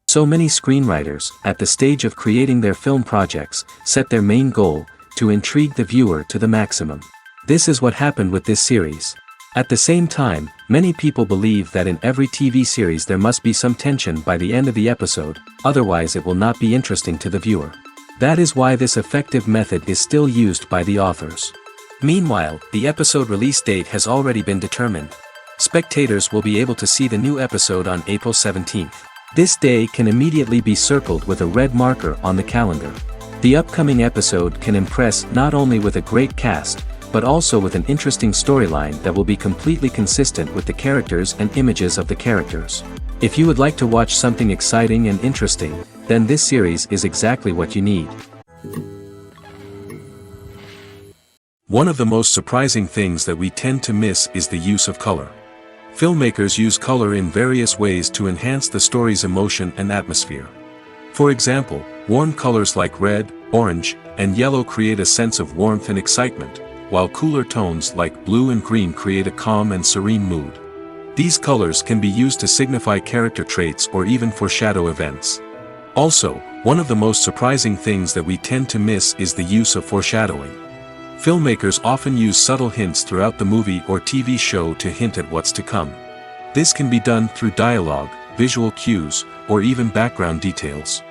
So many screenwriters, at the stage of creating their film projects, set their main goal, to intrigue the viewer to the maximum. This is what happened with this series. At the same time, many people believe that in every TV series there must be some tension by the end of the episode, otherwise it will not be interesting to the viewer. That is why this effective method is still used by the authors. Meanwhile, the episode release date has already been determined. Spectators will be able to see the new episode on April 17th. This day can immediately be circled with a red marker on the calendar. The upcoming episode can impress not only with a great cast, but also with an interesting storyline that will be completely consistent with the characters and images of the characters. If you would like to watch something exciting and interesting, then this series is exactly what you need. One of the most surprising things that we tend to miss is the use of color. Filmmakers use color in various ways to enhance the story's emotion and atmosphere. For example, warm colors like red, orange, and yellow create a sense of warmth and excitement, while cooler tones like blue and green create a calm and serene mood. These colors can be used to signify character traits or even foreshadow events. Also, one of the most surprising things that we tend to miss is the use of foreshadowing. Filmmakers often use subtle hints throughout the movie or TV show to hint at what's to come. This can be done through dialogue, visual cues, or even background details.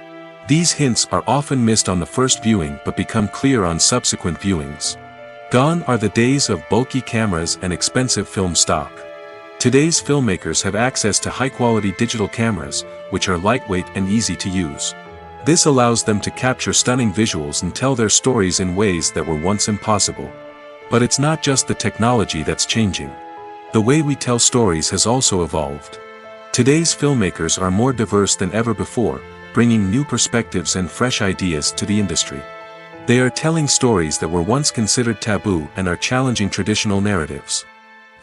These hints are often missed on the first viewing but become clear on subsequent viewings. Gone are the days of bulky cameras and expensive film stock. Today's filmmakers have access to high-quality digital cameras, which are lightweight and easy to use. This allows them to capture stunning visuals and tell their stories in ways that were once impossible. But it's not just the technology that's changing. The way we tell stories has also evolved. Today's filmmakers are more diverse than ever before, bringing new perspectives and fresh ideas to the industry. They are telling stories that were once considered taboo and are challenging traditional narratives.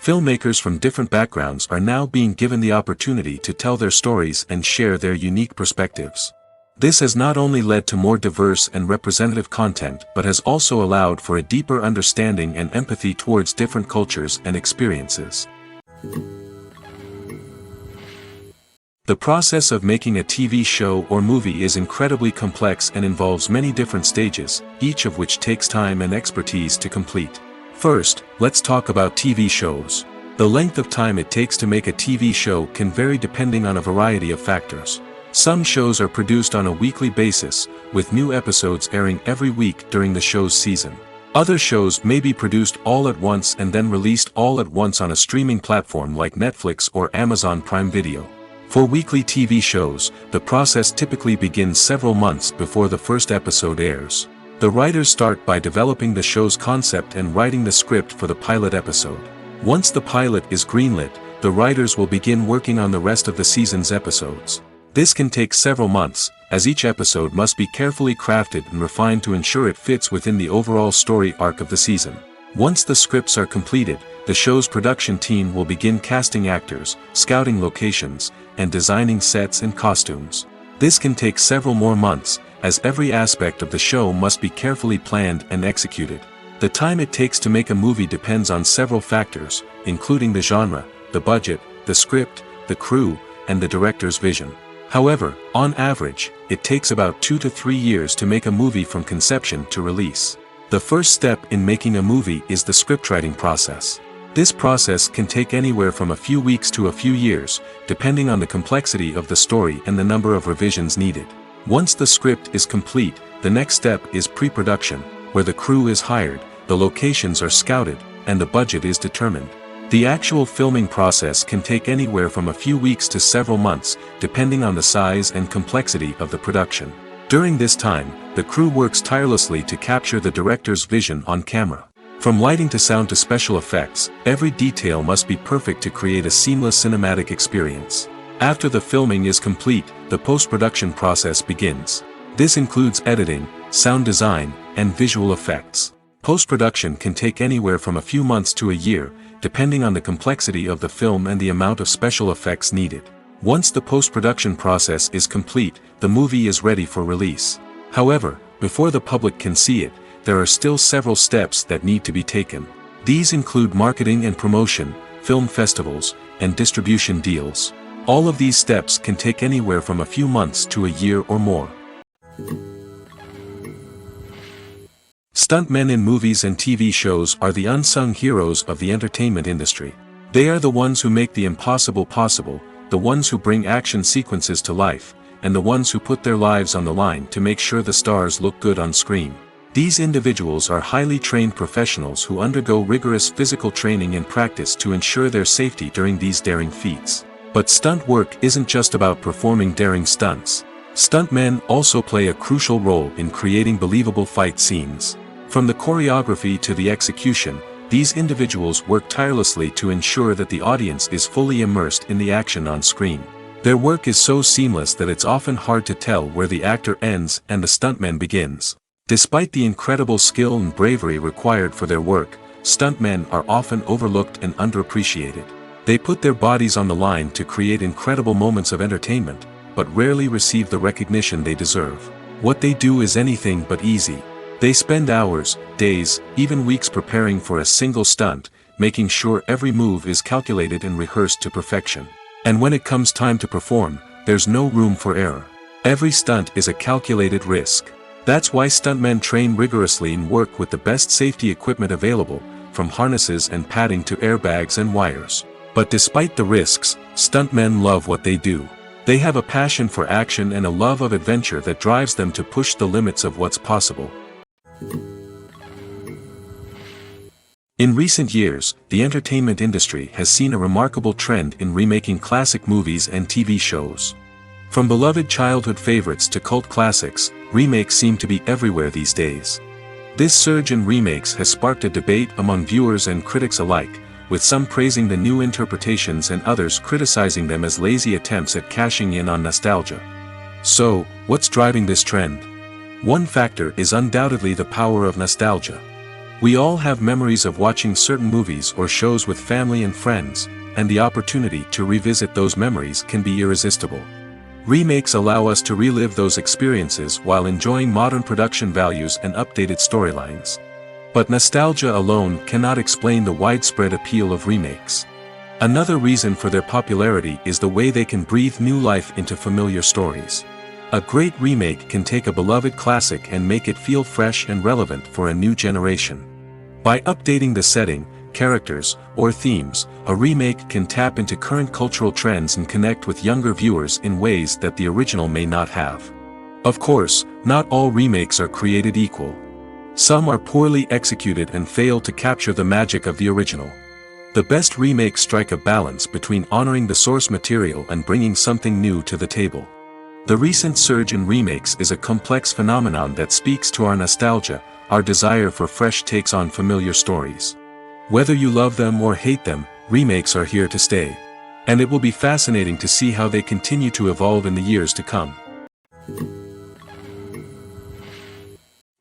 Filmmakers from different backgrounds are now being given the opportunity to tell their stories and share their unique perspectives. This has not only led to more diverse and representative content but has also allowed for a deeper understanding and empathy towards different cultures and experiences. The process of making a TV show or movie is incredibly complex and involves many different stages, each of which takes time and expertise to complete. First, let's talk about TV shows. The length of time it takes to make a TV show can vary depending on a variety of factors. Some shows are produced on a weekly basis, with new episodes airing every week during the show's season. Other shows may be produced all at once and then released all at once on a streaming platform like Netflix or Amazon Prime Video. For weekly TV shows, the process typically begins several months before the first episode airs. The writers start by developing the show's concept and writing the script for the pilot episode. Once the pilot is greenlit, the writers will begin working on the rest of the season's episodes. This can take several months, as each episode must be carefully crafted and refined to ensure it fits within the overall story arc of the season. Once the scripts are completed, the show's production team will begin casting actors, scouting locations, and designing sets and costumes. This can take several more months, as every aspect of the show must be carefully planned and executed. The time it takes to make a movie depends on several factors, including the genre, the budget, the script, the crew, and the director's vision. However, on average, it takes about 2 to 3 years to make a movie from conception to release. The first step in making a movie is the scriptwriting process. This process can take anywhere from a few weeks to a few years, depending on the complexity of the story and the number of revisions needed. Once the script is complete, the next step is pre-production, where the crew is hired, the locations are scouted, and the budget is determined. The actual filming process can take anywhere from a few weeks to several months, depending on the size and complexity of the production. During this time, the crew works tirelessly to capture the director's vision on camera. From lighting to sound to special effects, every detail must be perfect to create a seamless cinematic experience. After the filming is complete, the post-production process begins. This includes editing, sound design, and visual effects. Post-production can take anywhere from a few months to a year, depending on the complexity of the film and the amount of special effects needed. Once the post-production process is complete, the movie is ready for release. However, before the public can see it, there are still several steps that need to be taken. These include marketing and promotion, film festivals, and distribution deals. All of these steps can take anywhere from a few months to a year or more. Stuntmen in movies and TV shows are the unsung heroes of the entertainment industry. They are the ones who make the impossible possible, the ones who bring action sequences to life, and the ones who put their lives on the line to make sure the stars look good on screen. These individuals are highly trained professionals who undergo rigorous physical training and practice to ensure their safety during these daring feats. But stunt work isn't just about performing daring stunts. Stuntmen also play a crucial role in creating believable fight scenes. From the choreography to the execution, these individuals work tirelessly to ensure that the audience is fully immersed in the action on screen. Their work is so seamless that it's often hard to tell where the actor ends and the stuntman begins. Despite the incredible skill and bravery required for their work, stuntmen are often overlooked and underappreciated. They put their bodies on the line to create incredible moments of entertainment, but rarely receive the recognition they deserve. What they do is anything but easy. They spend hours, days, even weeks preparing for a single stunt, making sure every move is calculated and rehearsed to perfection. And when it comes time to perform, there's no room for error. Every stunt is a calculated risk. That's why stuntmen train rigorously and work with the best safety equipment available, from harnesses and padding to airbags and wires. But despite the risks, stuntmen love what they do. They have a passion for action and a love of adventure that drives them to push the limits of what's possible. In recent years, the entertainment industry has seen a remarkable trend in remaking classic movies and TV shows. From beloved childhood favorites to cult classics, remakes seem to be everywhere these days. This surge in remakes has sparked a debate among viewers and critics alike, with some praising the new interpretations and others criticizing them as lazy attempts at cashing in on nostalgia. So, what's driving this trend? One factor is undoubtedly the power of nostalgia. We all have memories of watching certain movies or shows with family and friends, and the opportunity to revisit those memories can be irresistible. Remakes allow us to relive those experiences while enjoying modern production values and updated storylines. But nostalgia alone cannot explain the widespread appeal of remakes. Another reason for their popularity is the way they can breathe new life into familiar stories. A great remake can take a beloved classic and make it feel fresh and relevant for a new generation. By updating the setting, characters, or themes, a remake can tap into current cultural trends and connect with younger viewers in ways that the original may not have. Of course, not all remakes are created equal. Some are poorly executed and fail to capture the magic of the original. The best remakes strike a balance between honoring the source material and bringing something new to the table. The recent surge in remakes is a complex phenomenon that speaks to our nostalgia, our desire for fresh takes on familiar stories. Whether you love them or hate them, remakes are here to stay. And it will be fascinating to see how they continue to evolve in the years to come.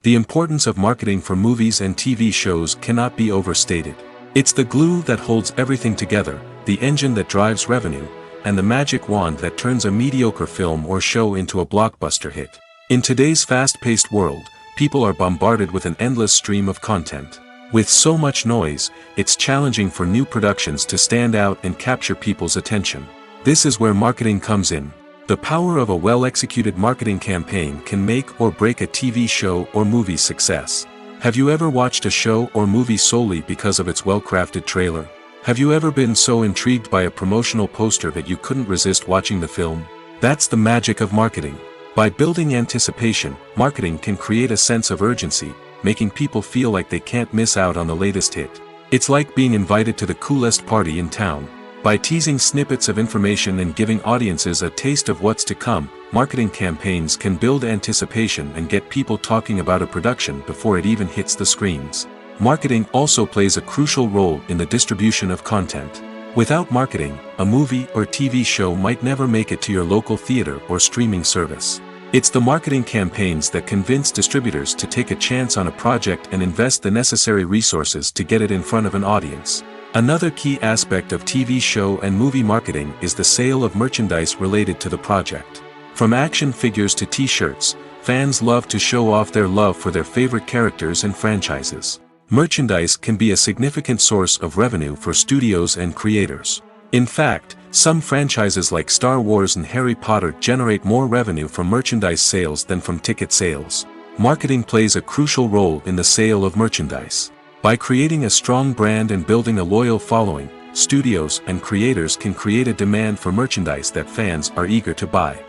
The importance of marketing for movies and TV shows cannot be overstated. It's the glue that holds everything together, the engine that drives revenue, and the magic wand that turns a mediocre film or show into a blockbuster hit. In today's fast-paced world, people are bombarded with an endless stream of content. With so much noise, it's challenging for new productions to stand out and capture people's attention. This is where marketing comes in. The power of a well-executed marketing campaign can make or break a TV show or movie's success. Have you ever watched a show or movie solely because of its well-crafted trailer? Have you ever been so intrigued by a promotional poster that you couldn't resist watching the film? That's the magic of marketing. By building anticipation, marketing can create a sense of urgency, making people feel like they can't miss out on the latest hit. It's like being invited to the coolest party in town. By teasing snippets of information and giving audiences a taste of what's to come, marketing campaigns can build anticipation and get people talking about a production before it even hits the screens. Marketing also plays a crucial role in the distribution of content. Without marketing, a movie or TV show might never make it to your local theater or streaming service. It's the marketing campaigns that convince distributors to take a chance on a project and invest the necessary resources to get it in front of an audience. Another key aspect of TV show and movie marketing is the sale of merchandise related to the project. From action figures to t-shirts, fans love to show off their love for their favorite characters and franchises. Merchandise can be a significant source of revenue for studios and creators. In fact, some franchises like Star Wars and Harry Potter generate more revenue from merchandise sales than from ticket sales. Marketing plays a crucial role in the sale of merchandise. By creating a strong brand and building a loyal following, studios and creators can create a demand for merchandise that fans are eager to buy.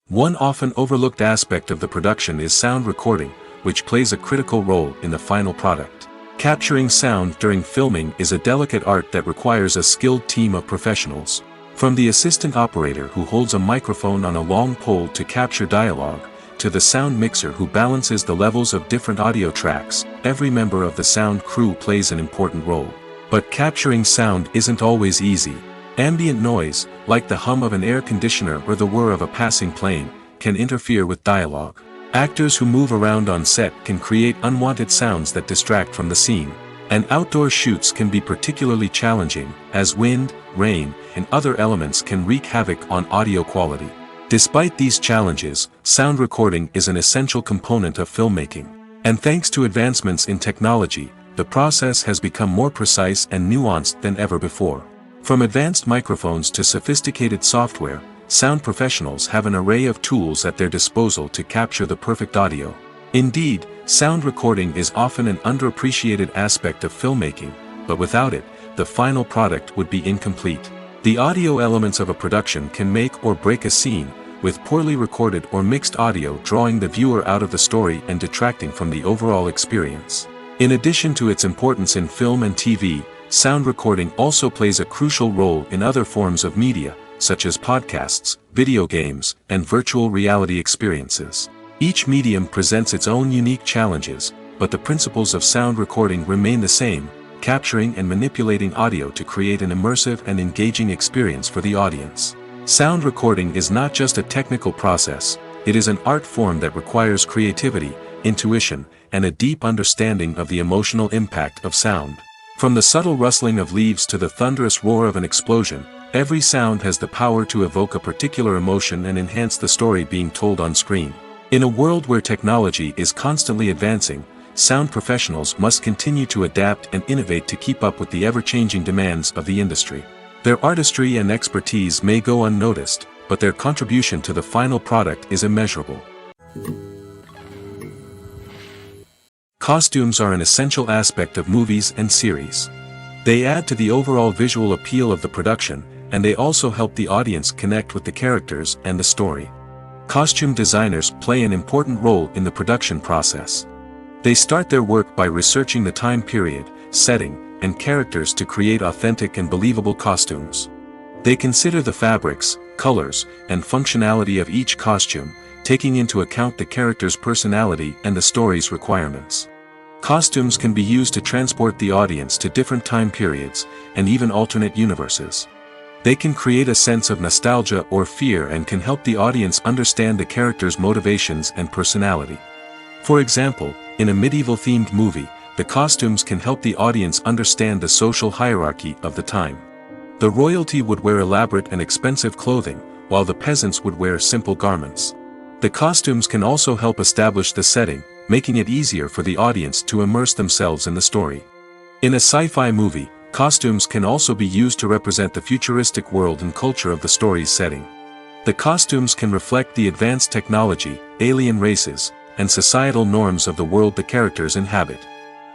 One often overlooked aspect of the production is sound recording, which plays a critical role in the final product. Capturing sound during filming is a delicate art that requires a skilled team of professionals. From the assistant operator who holds a microphone on a long pole to capture dialogue, to the sound mixer who balances the levels of different audio tracks, every member of the sound crew plays an important role. But capturing sound isn't always easy. Ambient noise, like the hum of an air conditioner or the whir of a passing plane, can interfere with dialogue. Actors who move around on set can create unwanted sounds that distract from the scene. And outdoor shoots can be particularly challenging, as wind, rain, and other elements can wreak havoc on audio quality. Despite these challenges, sound recording is an essential component of filmmaking. And thanks to advancements in technology, the process has become more precise and nuanced than ever before. From advanced microphones to sophisticated software, sound professionals have an array of tools at their disposal to capture the perfect audio. Indeed, sound recording is often an underappreciated aspect of filmmaking, but without it, the final product would be incomplete. The audio elements of a production can make or break a scene, with poorly recorded or mixed audio drawing the viewer out of the story and detracting from the overall experience. In addition to its importance in film and TV, sound recording also plays a crucial role in other forms of media, such as podcasts, video games, and virtual reality experiences. Each medium presents its own unique challenges, but the principles of sound recording remain the same, capturing and manipulating audio to create an immersive and engaging experience for the audience. Sound recording is not just a technical process, it is an art form that requires creativity, intuition, and a deep understanding of the emotional impact of sound. From the subtle rustling of leaves to the thunderous roar of an explosion, every sound has the power to evoke a particular emotion and enhance the story being told on screen. In a world where technology is constantly advancing, sound professionals must continue to adapt and innovate to keep up with the ever-changing demands of the industry. Their artistry and expertise may go unnoticed, but their contribution to the final product is immeasurable. Costumes are an essential aspect of movies and series. They add to the overall visual appeal of the production, and they also help the audience connect with the characters and the story. Costume designers play an important role in the production process. They start their work by researching the time period, setting, and characters to create authentic and believable costumes. They consider the fabrics, colors, and functionality of each costume, taking into account the character's personality and the story's requirements. Costumes can be used to transport the audience to different time periods, and even alternate universes. They can create a sense of nostalgia or fear and can help the audience understand the character's motivations and personality. For example, in a medieval-themed movie, the costumes can help the audience understand the social hierarchy of the time. The royalty would wear elaborate and expensive clothing, while the peasants would wear simple garments. The costumes can also help establish the setting, making it easier for the audience to immerse themselves in the story. In a sci-fi movie, costumes can also be used to represent the futuristic world and culture of the story's setting. The costumes can reflect the advanced technology, alien races, and societal norms of the world the characters inhabit.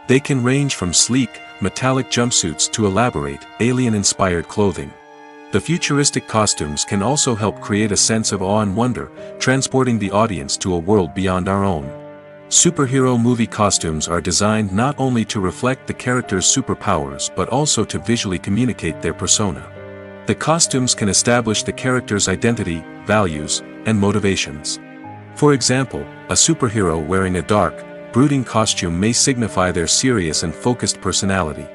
They can range from sleek, metallic jumpsuits to elaborate, alien-inspired clothing. The futuristic costumes can also help create a sense of awe and wonder, transporting the audience to a world beyond our own. Superhero movie costumes are designed not only to reflect the character's superpowers but also to visually communicate their persona. The costumes can establish the character's identity, values, and motivations. For example, a superhero wearing a dark, brooding costume may signify their serious and focused personality.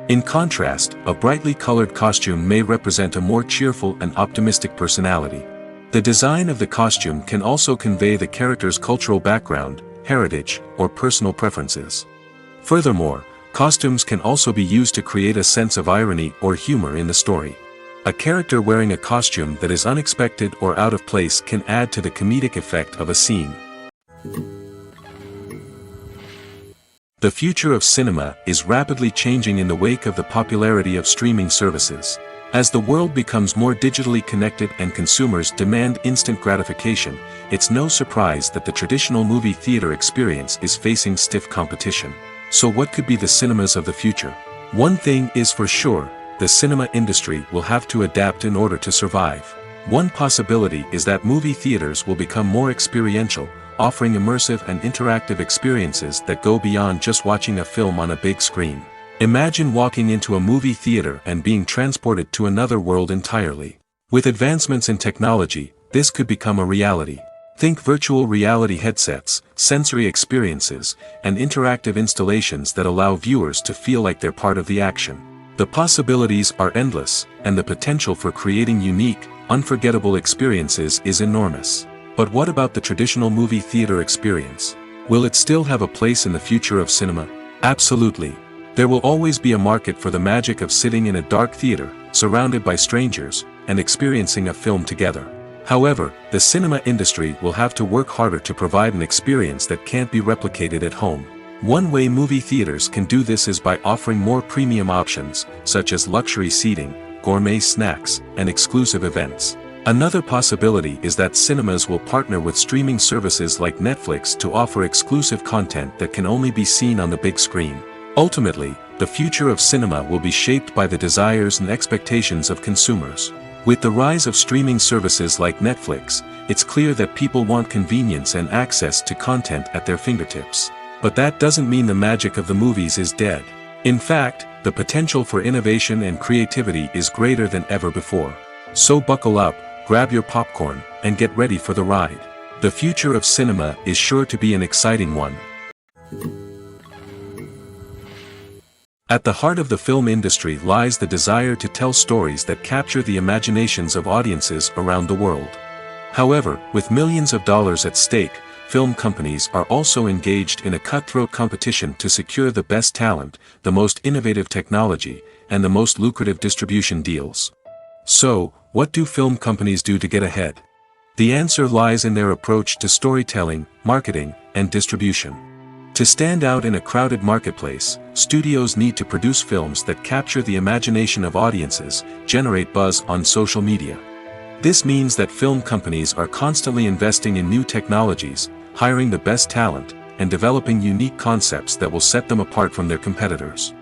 In contrast, a brightly colored costume may represent a more cheerful and optimistic personality. The design of the costume can also convey the character's cultural background, heritage, or personal preferences. Furthermore, costumes can also be used to create a sense of irony or humor in the story. A character wearing a costume that is unexpected or out of place can add to the comedic effect of a scene. The future of cinema is rapidly changing in the wake of the popularity of streaming services. As the world becomes more digitally connected and consumers demand instant gratification, it's no surprise that the traditional movie theater experience is facing stiff competition. So what could be the cinemas of the future? One thing is for sure, the cinema industry will have to adapt in order to survive. One possibility is that movie theaters will become more experiential, offering immersive and interactive experiences that go beyond just watching a film on a big screen. Imagine walking into a movie theater and being transported to another world entirely. With advancements in technology, this could become a reality. Think virtual reality headsets, sensory experiences, and interactive installations that allow viewers to feel like they're part of the action. The possibilities are endless, and the potential for creating unique, unforgettable experiences is enormous. But what about the traditional movie theater experience? Will it still have a place in the future of cinema? Absolutely. There will always be a market for the magic of sitting in a dark theater, surrounded by strangers, and experiencing a film together. However, the cinema industry will have to work harder to provide an experience that can't be replicated at home. One way movie theaters can do this is by offering more premium options, such as luxury seating, gourmet snacks, and exclusive events. Another possibility is that cinemas will partner with streaming services like Netflix to offer exclusive content that can only be seen on the big screen. Ultimately, the future of cinema will be shaped by the desires and expectations of consumers. With the rise of streaming services like Netflix, it's clear that people want convenience and access to content at their fingertips. But that doesn't mean the magic of the movies is dead. In fact, the potential for innovation and creativity is greater than ever before. So buckle up, grab your popcorn, and get ready for the ride. The future of cinema is sure to be an exciting one. At the heart of the film industry lies the desire to tell stories that capture the imaginations of audiences around the world. However, with millions of dollars at stake, film companies are also engaged in a cutthroat competition to secure the best talent, the most innovative technology, and the most lucrative distribution deals. So, what do film companies do to get ahead? The answer lies in their approach to storytelling, marketing, and distribution. To stand out in a crowded marketplace, studios need to produce films that capture the imagination of audiences, generate buzz on social media. This means that film companies are constantly investing in new technologies, hiring the best talent, and developing unique concepts that will set them apart from their competitors.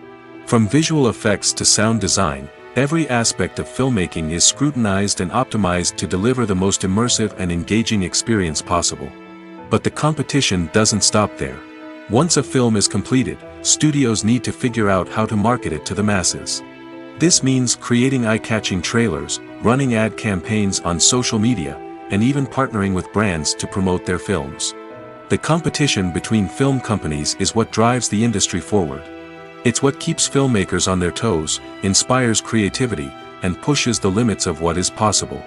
From visual effects to sound design, every aspect of filmmaking is scrutinized and optimized to deliver the most immersive and engaging experience possible. But the competition doesn't stop there. Once a film is completed, studios need to figure out how to market it to the masses. This means creating eye-catching trailers, running ad campaigns on social media, and even partnering with brands to promote their films. The competition between film companies is what drives the industry forward. It's what keeps filmmakers on their toes, inspires creativity, and pushes the limits of what is possible.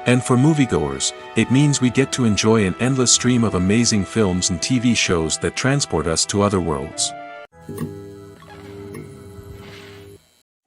And for moviegoers, it means we get to enjoy an endless stream of amazing films and TV shows that transport us to other worlds.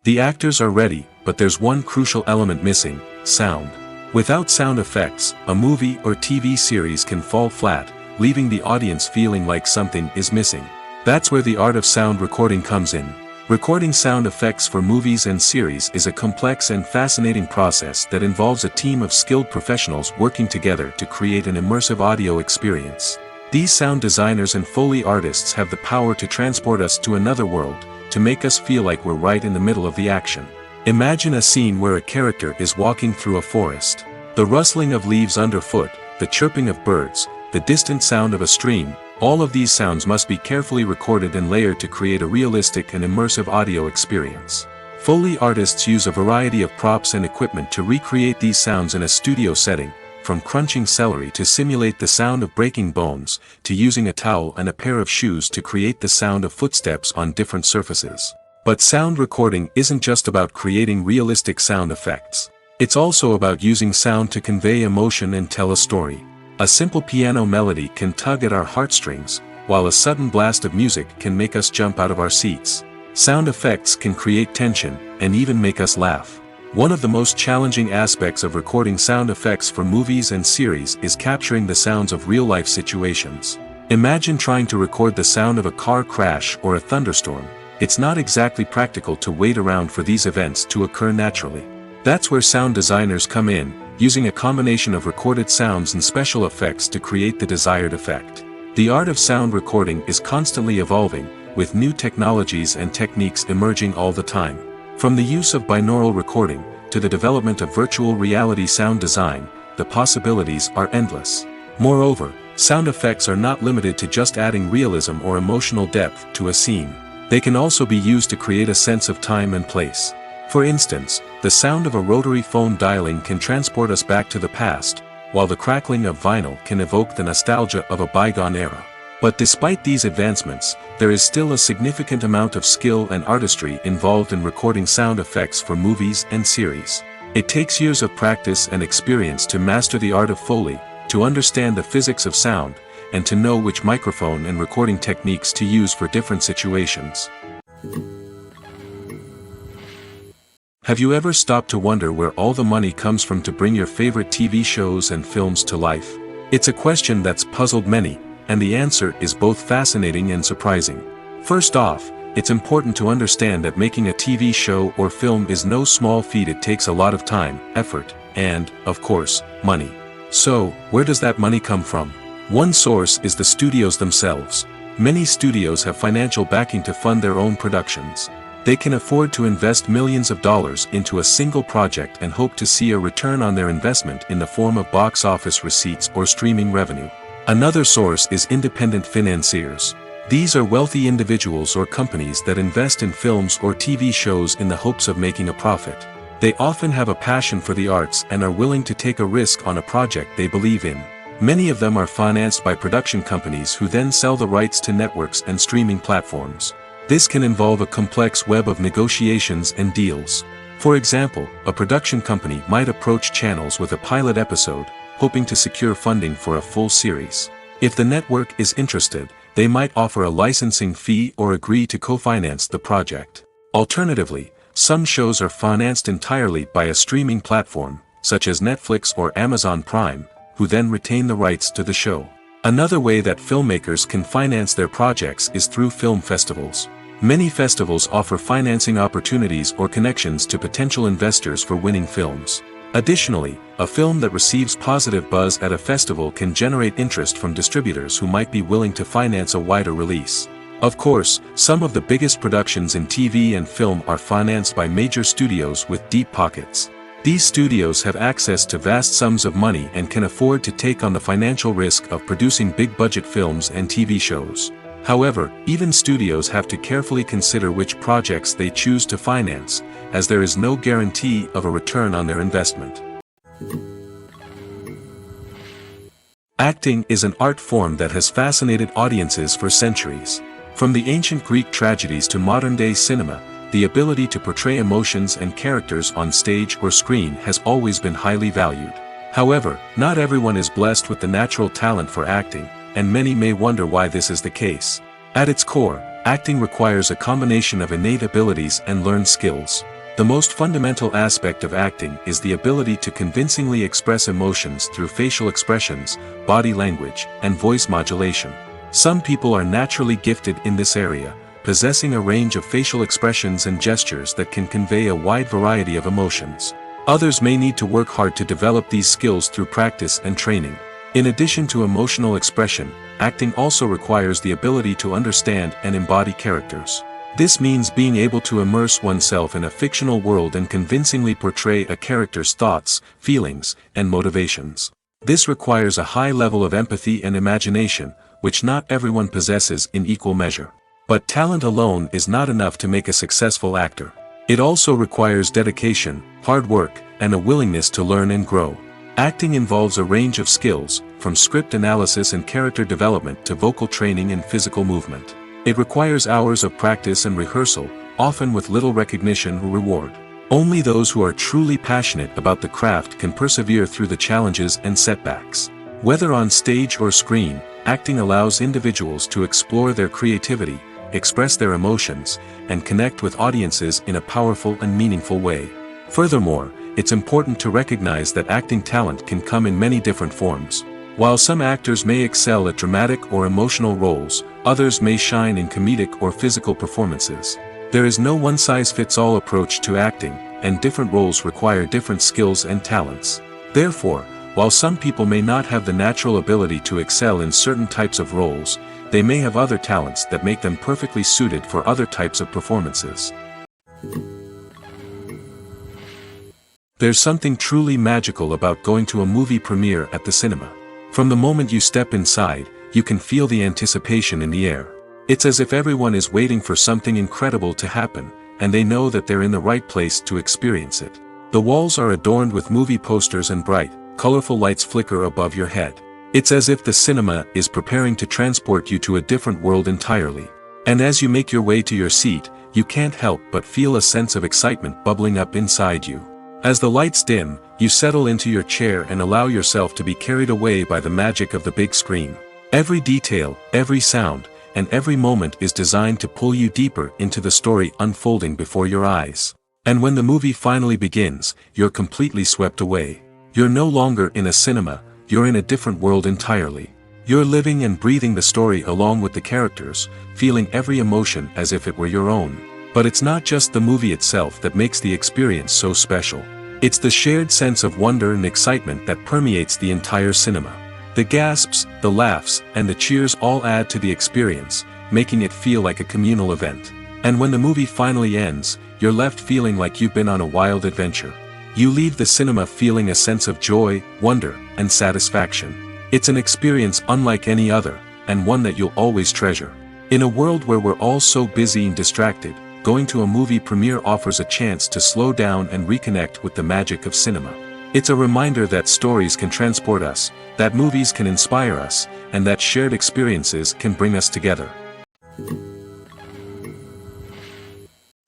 The actors are ready, but there's one crucial element missing: sound. Without sound effects, a movie or TV series can fall flat, leaving the audience feeling like something is missing. That's where the art of sound recording comes in. Recording sound effects for movies and series is a complex and fascinating process that involves a team of skilled professionals working together to create an immersive audio experience. These sound designers and Foley artists have the power to transport us to another world, to make us feel like we're right in the middle of the action. Imagine a scene where a character is walking through a forest. The rustling of leaves underfoot, the chirping of birds, the distant sound of a stream, all of these sounds must be carefully recorded and layered to create a realistic and immersive audio experience. Foley artists use a variety of props and equipment to recreate these sounds in a studio setting, from crunching celery to simulate the sound of breaking bones, to using a towel and a pair of shoes to create the sound of footsteps on different surfaces. But sound recording isn't just about creating realistic sound effects. It's also about using sound to convey emotion and tell a story. A simple piano melody can tug at our heartstrings, while a sudden blast of music can make us jump out of our seats. Sound effects can create tension, and even make us laugh. One of the most challenging aspects of recording sound effects for movies and series is capturing the sounds of real-life situations. Imagine trying to record the sound of a car crash or a thunderstorm. It's not exactly practical to wait around for these events to occur naturally. That's where sound designers come in, using a combination of recorded sounds and special effects to create the desired effect. The art of sound recording is constantly evolving, with new technologies and techniques emerging all the time. From the use of binaural recording, to the development of virtual reality sound design, the possibilities are endless. Moreover, sound effects are not limited to just adding realism or emotional depth to a scene. They can also be used to create a sense of time and place. For instance, the sound of a rotary phone dialing can transport us back to the past, while the crackling of vinyl can evoke the nostalgia of a bygone era. But despite these advancements, there is still a significant amount of skill and artistry involved in recording sound effects for movies and series. It takes years of practice and experience to master the art of Foley, to understand the physics of sound, and to know which microphone and recording techniques to use for different situations. Have you ever stopped to wonder where all the money comes from to bring your favorite TV shows and films to life? It's a question that's puzzled many, and the answer is both fascinating and surprising. First off, it's important to understand that making a TV show or film is no small feat. It takes a lot of time, effort, and, of course, money. So, where does that money come from? One source is the studios themselves. Many studios have financial backing to fund their own productions. They can afford to invest millions of dollars into a single project and hope to see a return on their investment in the form of box office receipts or streaming revenue. Another source is independent financiers. These are wealthy individuals or companies that invest in films or TV shows in the hopes of making a profit. They often have a passion for the arts and are willing to take a risk on a project they believe in. Many of them are financed by production companies who then sell the rights to networks and streaming platforms. This can involve a complex web of negotiations and deals. For example, a production company might approach channels with a pilot episode, hoping to secure funding for a full series. If the network is interested, they might offer a licensing fee or agree to co-finance the project. Alternatively, some shows are financed entirely by a streaming platform, such as Netflix or Amazon Prime, who then retain the rights to the show. Another way that filmmakers can finance their projects is through film festivals. Many festivals offer financing opportunities or connections to potential investors for winning films. Additionally, a film that receives positive buzz at a festival can generate interest from distributors who might be willing to finance a wider release. Of course, some of the biggest productions in TV and film are financed by major studios with deep pockets. These studios have access to vast sums of money and can afford to take on the financial risk of producing big-budget films and TV shows. However, even studios have to carefully consider which projects they choose to finance, as there is no guarantee of a return on their investment. Acting is an art form that has fascinated audiences for centuries. From the ancient Greek tragedies to modern-day cinema, the ability to portray emotions and characters on stage or screen has always been highly valued. However, not everyone is blessed with the natural talent for acting, and many may wonder why this is the case. At its core, acting requires a combination of innate abilities and learned skills. The most fundamental aspect of acting is the ability to convincingly express emotions through facial expressions, body language, and voice modulation. Some people are naturally gifted in this area, possessing a range of facial expressions and gestures that can convey a wide variety of emotions. Others may need to work hard to develop these skills through practice and training. In addition to emotional expression, acting also requires the ability to understand and embody characters. This means being able to immerse oneself in a fictional world and convincingly portray a character's thoughts, feelings, and motivations. This requires a high level of empathy and imagination, which not everyone possesses in equal measure. But talent alone is not enough to make a successful actor. It also requires dedication, hard work, and a willingness to learn and grow. Acting involves a range of skills, from script analysis and character development to vocal training and physical movement. It requires hours of practice and rehearsal, often with little recognition or reward. Only those who are truly passionate about the craft can persevere through the challenges and setbacks. Whether on stage or screen, acting allows individuals to explore their creativity, express their emotions, and connect with audiences in a powerful and meaningful way. Furthermore, it's important to recognize that acting talent can come in many different forms. While some actors may excel at dramatic or emotional roles, others may shine in comedic or physical performances. There is no one-size-fits-all approach to acting, and different roles require different skills and talents. Therefore, while some people may not have the natural ability to excel in certain types of roles, they may have other talents that make them perfectly suited for other types of performances. There's something truly magical about going to a movie premiere at the cinema. From the moment you step inside, you can feel the anticipation in the air. It's as if everyone is waiting for something incredible to happen, and they know that they're in the right place to experience it. The walls are adorned with movie posters and bright, colorful lights flicker above your head. It's as if the cinema is preparing to transport you to a different world entirely. And as you make your way to your seat, you can't help but feel a sense of excitement bubbling up inside you. As the lights dim, you settle into your chair and allow yourself to be carried away by the magic of the big screen. Every detail, every sound, and every moment is designed to pull you deeper into the story unfolding before your eyes. And when the movie finally begins, you're completely swept away. You're no longer in a cinema, you're in a different world entirely. You're living and breathing the story along with the characters, feeling every emotion as if it were your own. But it's not just the movie itself that makes the experience so special. It's the shared sense of wonder and excitement that permeates the entire cinema. The gasps, the laughs, and the cheers all add to the experience, making it feel like a communal event. And when the movie finally ends, you're left feeling like you've been on a wild adventure. You leave the cinema feeling a sense of joy, wonder, and satisfaction. It's an experience unlike any other, and one that you'll always treasure. In a world where we're all so busy and distracted, going to a movie premiere offers a chance to slow down and reconnect with the magic of cinema. It's a reminder that stories can transport us, that movies can inspire us, and that shared experiences can bring us together.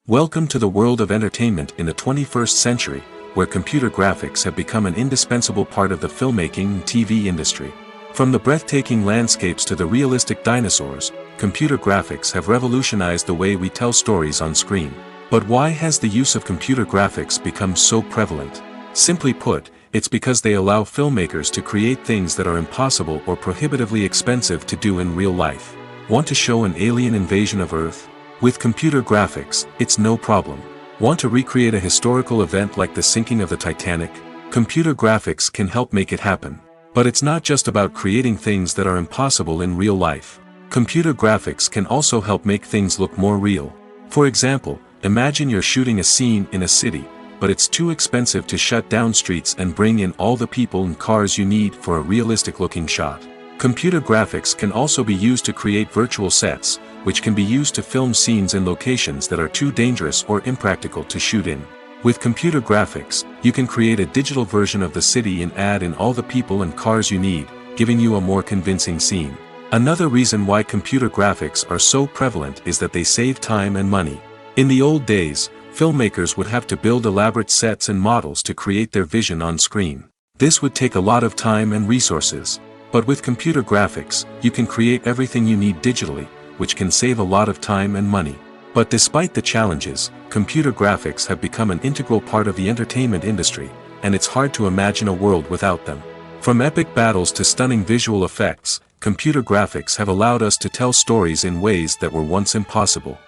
Welcome to the world of entertainment in the 21st century, where computer graphics have become an indispensable part of the filmmaking and TV industry. From the breathtaking landscapes to the realistic dinosaurs, computer graphics have revolutionized the way we tell stories on screen. But why has the use of computer graphics become so prevalent? Simply put, it's because they allow filmmakers to create things that are impossible or prohibitively expensive to do in real life. Want to show an alien invasion of Earth? With computer graphics, it's no problem. Want to recreate a historical event like the sinking of the Titanic? Computer graphics can help make it happen. But it's not just about creating things that are impossible in real life. Computer graphics can also help make things look more real. For example, imagine you're shooting a scene in a city, but it's too expensive to shut down streets and bring in all the people and cars you need for a realistic-looking shot. Computer graphics can also be used to create virtual sets, which can be used to film scenes in locations that are too dangerous or impractical to shoot in. With computer graphics, you can create a digital version of the city and add in all the people and cars you need, giving you a more convincing scene. Another reason why computer graphics are so prevalent is that they save time and money. In the old days, filmmakers would have to build elaborate sets and models to create their vision on screen. This would take a lot of time and resources. But with computer graphics, you can create everything you need digitally, which can save a lot of time and money. But despite the challenges, computer graphics have become an integral part of the entertainment industry, and it's hard to imagine a world without them. From epic battles to stunning visual effects, computer graphics have allowed us to tell stories in ways that were once impossible.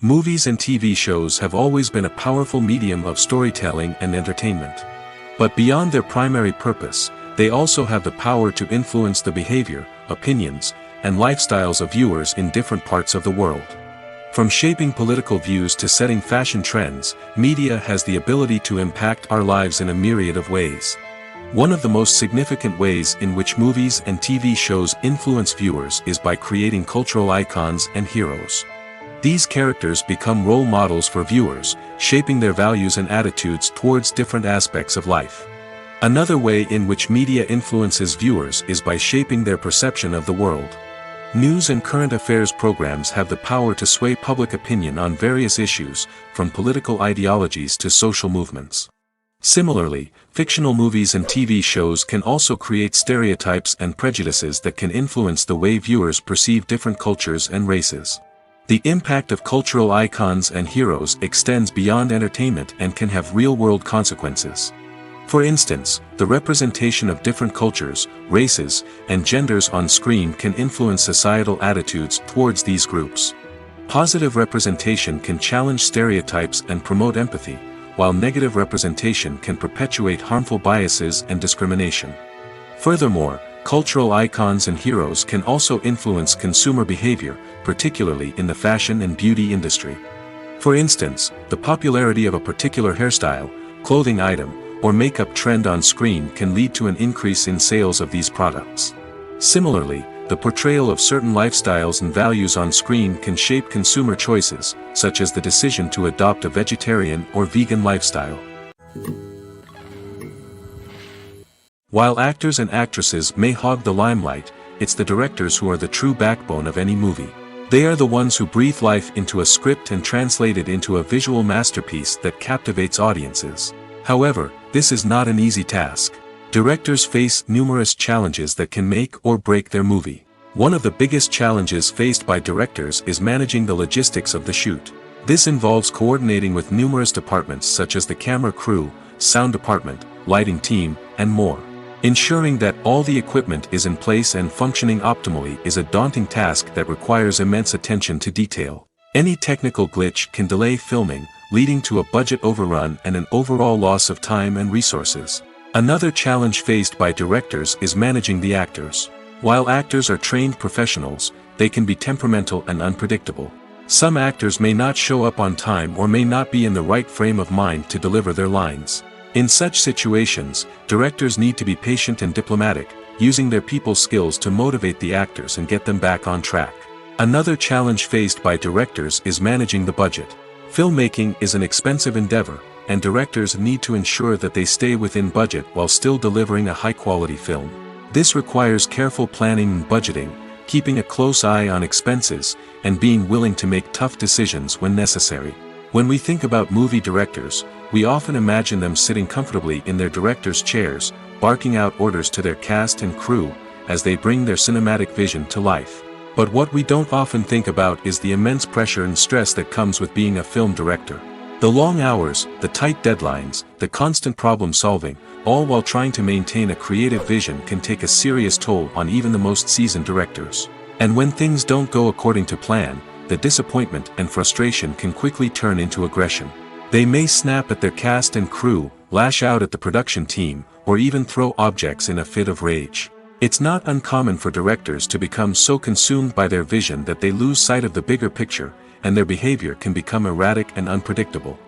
Movies and TV shows have always been a powerful medium of storytelling and entertainment. But beyond their primary purpose, they also have the power to influence the behavior, opinions, and lifestyles of viewers in different parts of the world. From shaping political views to setting fashion trends, media has the ability to impact our lives in a myriad of ways. One of the most significant ways in which movies and TV shows influence viewers is by creating cultural icons and heroes. These characters become role models for viewers, shaping their values and attitudes towards different aspects of life. Another way in which media influences viewers is by shaping their perception of the world. News and current affairs programs have the power to sway public opinion on various issues, from political ideologies to social movements. Similarly, fictional movies and TV shows can also create stereotypes and prejudices that can influence the way viewers perceive different cultures and races. The impact of cultural icons and heroes extends beyond entertainment and can have real-world consequences. For instance, the representation of different cultures, races, and genders on screen can influence societal attitudes towards these groups. Positive representation can challenge stereotypes and promote empathy, while negative representation can perpetuate harmful biases and discrimination. Furthermore, cultural icons and heroes can also influence consumer behavior, particularly in the fashion and beauty industry. For instance, the popularity of a particular hairstyle, clothing item, or makeup trend on screen can lead to an increase in sales of these products. Similarly, the portrayal of certain lifestyles and values on screen can shape consumer choices, such as the decision to adopt a vegetarian or vegan lifestyle. While actors and actresses may hog the limelight, it's the directors who are the true backbone of any movie. They are the ones who breathe life into a script and translate it into a visual masterpiece that captivates audiences. However, this is not an easy task. Directors face numerous challenges that can make or break their movie. One of the biggest challenges faced by directors is managing the logistics of the shoot. This involves coordinating with numerous departments such as the camera crew, sound department, lighting team, and more. Ensuring that all the equipment is in place and functioning optimally is a daunting task that requires immense attention to detail. Any technical glitch can delay filming, leading to a budget overrun and an overall loss of time and resources. Another challenge faced by directors is managing the actors. While actors are trained professionals, they can be temperamental and unpredictable. Some actors may not show up on time or may not be in the right frame of mind to deliver their lines. In such situations, directors need to be patient and diplomatic, using their people skills to motivate the actors and get them back on track. Another challenge faced by directors is managing the budget. Filmmaking is an expensive endeavor, and directors need to ensure that they stay within budget while still delivering a high-quality film. This requires careful planning and budgeting, keeping a close eye on expenses, and being willing to make tough decisions when necessary. When we think about movie directors, we often imagine them sitting comfortably in their director's chairs, barking out orders to their cast and crew, as they bring their cinematic vision to life. But what we don't often think about is the immense pressure and stress that comes with being a film director. The long hours, the tight deadlines, the constant problem solving, all while trying to maintain a creative vision can take a serious toll on even the most seasoned directors. And when things don't go according to plan, the disappointment and frustration can quickly turn into aggression. They may snap at their cast and crew, lash out at the production team, or even throw objects in a fit of rage. It's not uncommon for directors to become so consumed by their vision that they lose sight of the bigger picture, and their behavior can become erratic and unpredictable.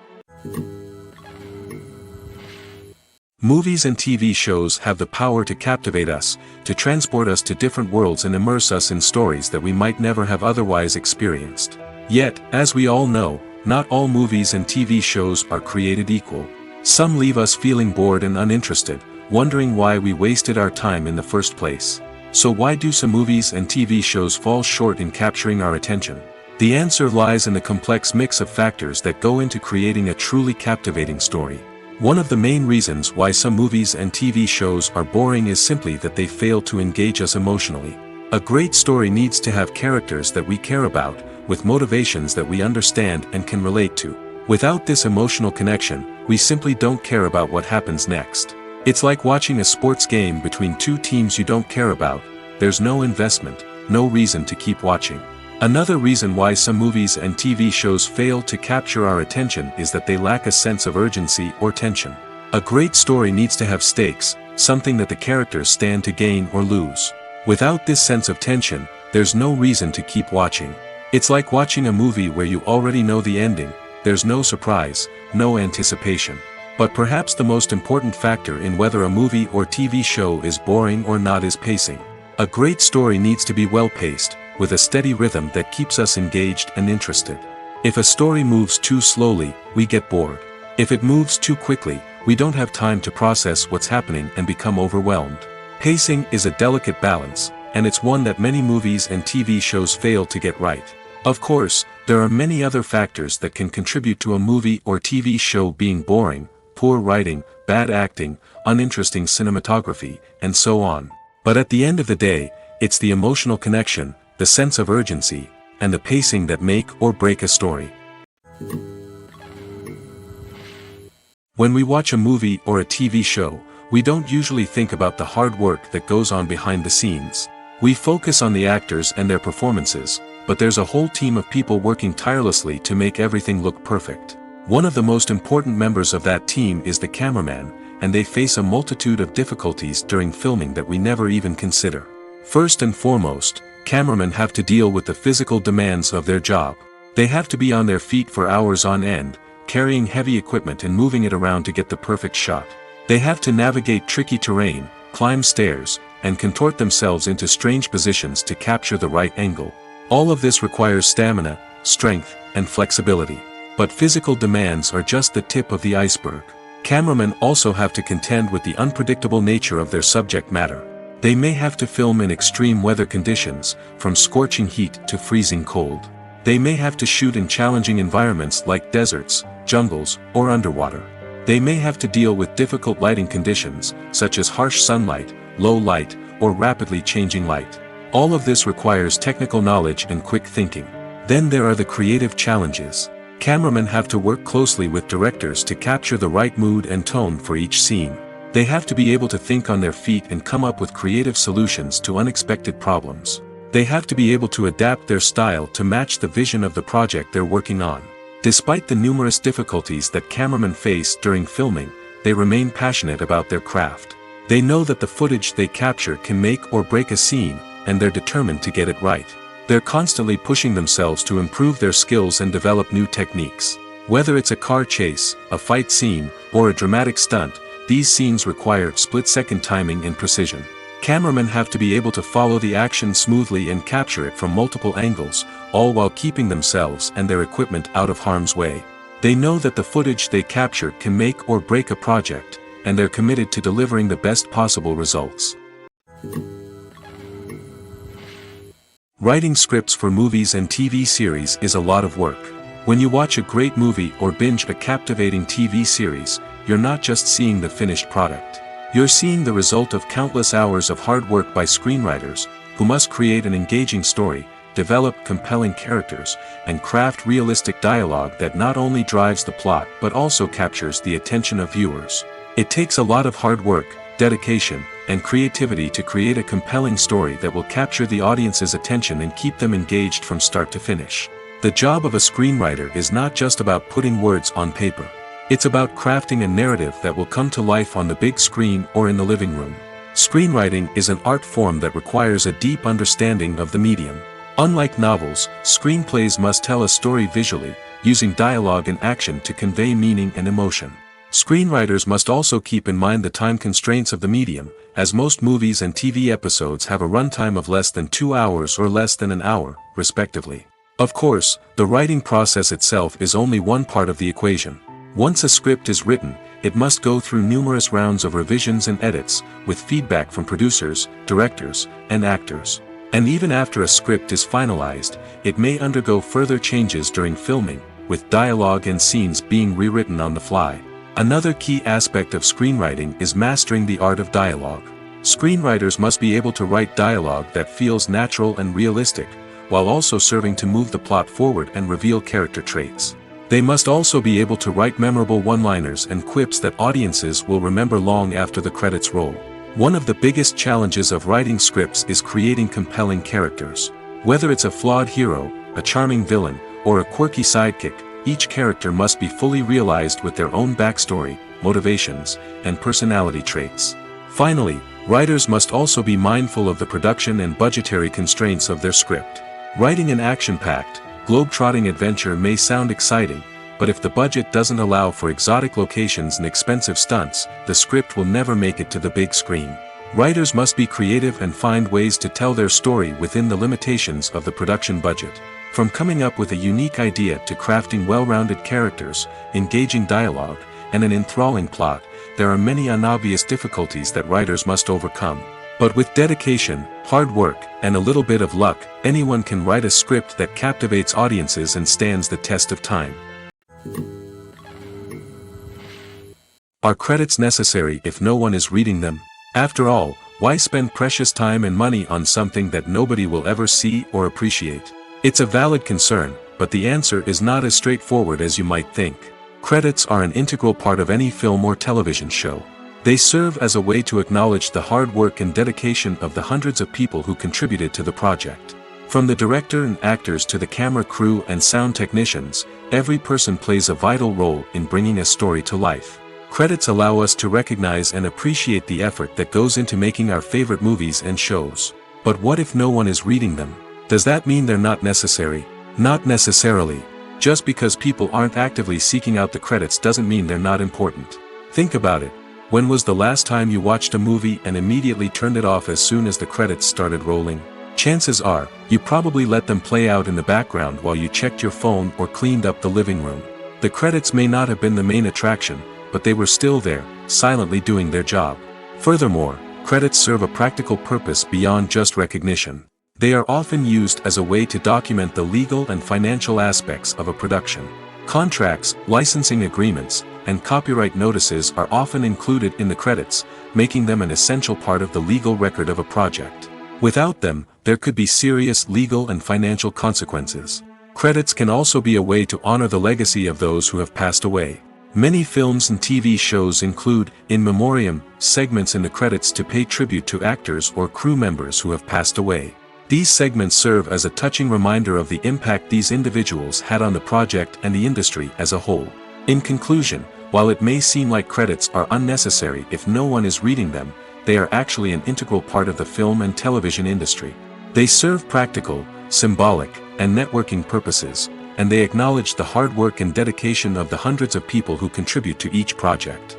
Movies and TV shows have the power to captivate us, to transport us to different worlds and immerse us in stories that we might never have otherwise experienced. Yet, as we all know, not all movies and TV shows are created equal. Some leave us feeling bored and uninterested, wondering why we wasted our time in the first place. So why do some movies and TV shows fall short in capturing our attention? The answer lies in the complex mix of factors that go into creating a truly captivating story. One of the main reasons why some movies and TV shows are boring is simply that they fail to engage us emotionally. A great story needs to have characters that we care about, with motivations that we understand and can relate to. Without this emotional connection, we simply don't care about what happens next. It's like watching a sports game between two teams you don't care about. There's no investment, no reason to keep watching. Another reason why some movies and TV shows fail to capture our attention is that they lack a sense of urgency or tension. A great story needs to have stakes, something that the characters stand to gain or lose. Without this sense of tension, there's no reason to keep watching. It's like watching a movie where you already know the ending, there's no surprise, no anticipation. But perhaps the most important factor in whether a movie or TV show is boring or not is pacing. A great story needs to be well-paced, with a steady rhythm that keeps us engaged and interested. If a story moves too slowly, we get bored. If it moves too quickly, we don't have time to process what's happening and become overwhelmed. Pacing is a delicate balance, and it's one that many movies and TV shows fail to get right. Of course, there are many other factors that can contribute to a movie or TV show being boring: poor writing, bad acting, uninteresting cinematography, and so on. But at the end of the day, it's the emotional connection, the sense of urgency, and the pacing that make or break a story. When we watch a movie or a TV show, we don't usually think about the hard work that goes on behind the scenes. We focus on the actors and their performances, but there's a whole team of people working tirelessly to make everything look perfect. One of the most important members of that team is the cameraman, and they face a multitude of difficulties during filming that we never even consider. First and foremost, cameramen have to deal with the physical demands of their job. They have to be on their feet for hours on end, carrying heavy equipment and moving it around to get the perfect shot. They have to navigate tricky terrain, climb stairs, and contort themselves into strange positions to capture the right angle. All of this requires stamina, strength, and flexibility. But physical demands are just the tip of the iceberg. Cameramen also have to contend with the unpredictable nature of their subject matter. They may have to film in extreme weather conditions, from scorching heat to freezing cold. They may have to shoot in challenging environments like deserts, jungles, or underwater. They may have to deal with difficult lighting conditions, such as harsh sunlight, low light, or rapidly changing light. All of this requires technical knowledge and quick thinking. Then there are the creative challenges. Cameramen have to work closely with directors to capture the right mood and tone for each scene. They have to be able to think on their feet and come up with creative solutions to unexpected problems. They have to be able to adapt their style to match the vision of the project they're working on. Despite the numerous difficulties that cameramen face during filming, they remain passionate about their craft. They know that the footage they capture can make or break a scene, and they're determined to get it right. They're constantly pushing themselves to improve their skills and develop new techniques. Whether it's a car chase, a fight scene, or a dramatic stunt, these scenes require split-second timing and precision. Cameramen have to be able to follow the action smoothly and capture it from multiple angles, all while keeping themselves and their equipment out of harm's way. They know that the footage they capture can make or break a project, and they're committed to delivering the best possible results. Writing scripts for movies and TV series is a lot of work. When you watch a great movie or binge a captivating TV series, you're not just seeing the finished product. You're seeing the result of countless hours of hard work by screenwriters, who must create an engaging story, develop compelling characters, and craft realistic dialogue that not only drives the plot but also captures the attention of viewers. It takes a lot of hard work, dedication, and creativity to create a compelling story that will capture the audience's attention and keep them engaged from start to finish. The job of a screenwriter is not just about putting words on paper. It's about crafting a narrative that will come to life on the big screen or in the living room. Screenwriting is an art form that requires a deep understanding of the medium. Unlike novels, screenplays must tell a story visually, using dialogue and action to convey meaning and emotion. Screenwriters must also keep in mind the time constraints of the medium, as most movies and TV episodes have a runtime of less than 2 hours or less than an hour, respectively. Of course, the writing process itself is only one part of the equation. Once a script is written, it must go through numerous rounds of revisions and edits, with feedback from producers, directors, and actors. And even after a script is finalized, it may undergo further changes during filming, with dialogue and scenes being rewritten on the fly. Another key aspect of screenwriting is mastering the art of dialogue. Screenwriters must be able to write dialogue that feels natural and realistic, while also serving to move the plot forward and reveal character traits. They must also be able to write memorable one-liners and quips that audiences will remember long after the credits roll. One of the biggest challenges of writing scripts is creating compelling characters. Whether it's a flawed hero, a charming villain, or a quirky sidekick, each character must be fully realized with their own backstory, motivations, and personality traits. Finally, writers must also be mindful of the production and budgetary constraints of their script. Writing an action-packed, globe-trotting adventure may sound exciting, but if the budget doesn't allow for exotic locations and expensive stunts, the script will never make it to the big screen. Writers must be creative and find ways to tell their story within the limitations of the production budget. From coming up with a unique idea to crafting well-rounded characters, engaging dialogue, and an enthralling plot, there are many unobvious difficulties that writers must overcome. But with dedication, hard work, and a little bit of luck, anyone can write a script that captivates audiences and stands the test of time. Are credits necessary if no one is reading them? After all, why spend precious time and money on something that nobody will ever see or appreciate? It's a valid concern, but the answer is not as straightforward as you might think. Credits are an integral part of any film or television show. They serve as a way to acknowledge the hard work and dedication of the hundreds of people who contributed to the project. From the director and actors to the camera crew and sound technicians, every person plays a vital role in bringing a story to life. Credits allow us to recognize and appreciate the effort that goes into making our favorite movies and shows. But what if no one is reading them? Does that mean they're not necessary? Not necessarily. Just because people aren't actively seeking out the credits doesn't mean they're not important. Think about it. When was the last time you watched a movie and immediately turned it off as soon as the credits started rolling? Chances are, you probably let them play out in the background while you checked your phone or cleaned up the living room. The credits may not have been the main attraction, but they were still there, silently doing their job. Furthermore, credits serve a practical purpose beyond just recognition. They are often used as a way to document the legal and financial aspects of a production. Contracts, licensing agreements, and copyright notices are often included in the credits, making them an essential part of the legal record of a project. Without them, there could be serious legal and financial consequences. Credits can also be a way to honor the legacy of those who have passed away. Many films and TV shows include, in memoriam, segments in the credits to pay tribute to actors or crew members who have passed away. These segments serve as a touching reminder of the impact these individuals had on the project and the industry as a whole. In conclusion, while it may seem like credits are unnecessary if no one is reading them, they are actually an integral part of the film and television industry. They serve practical, symbolic, and networking purposes, and they acknowledge the hard work and dedication of the hundreds of people who contribute to each project.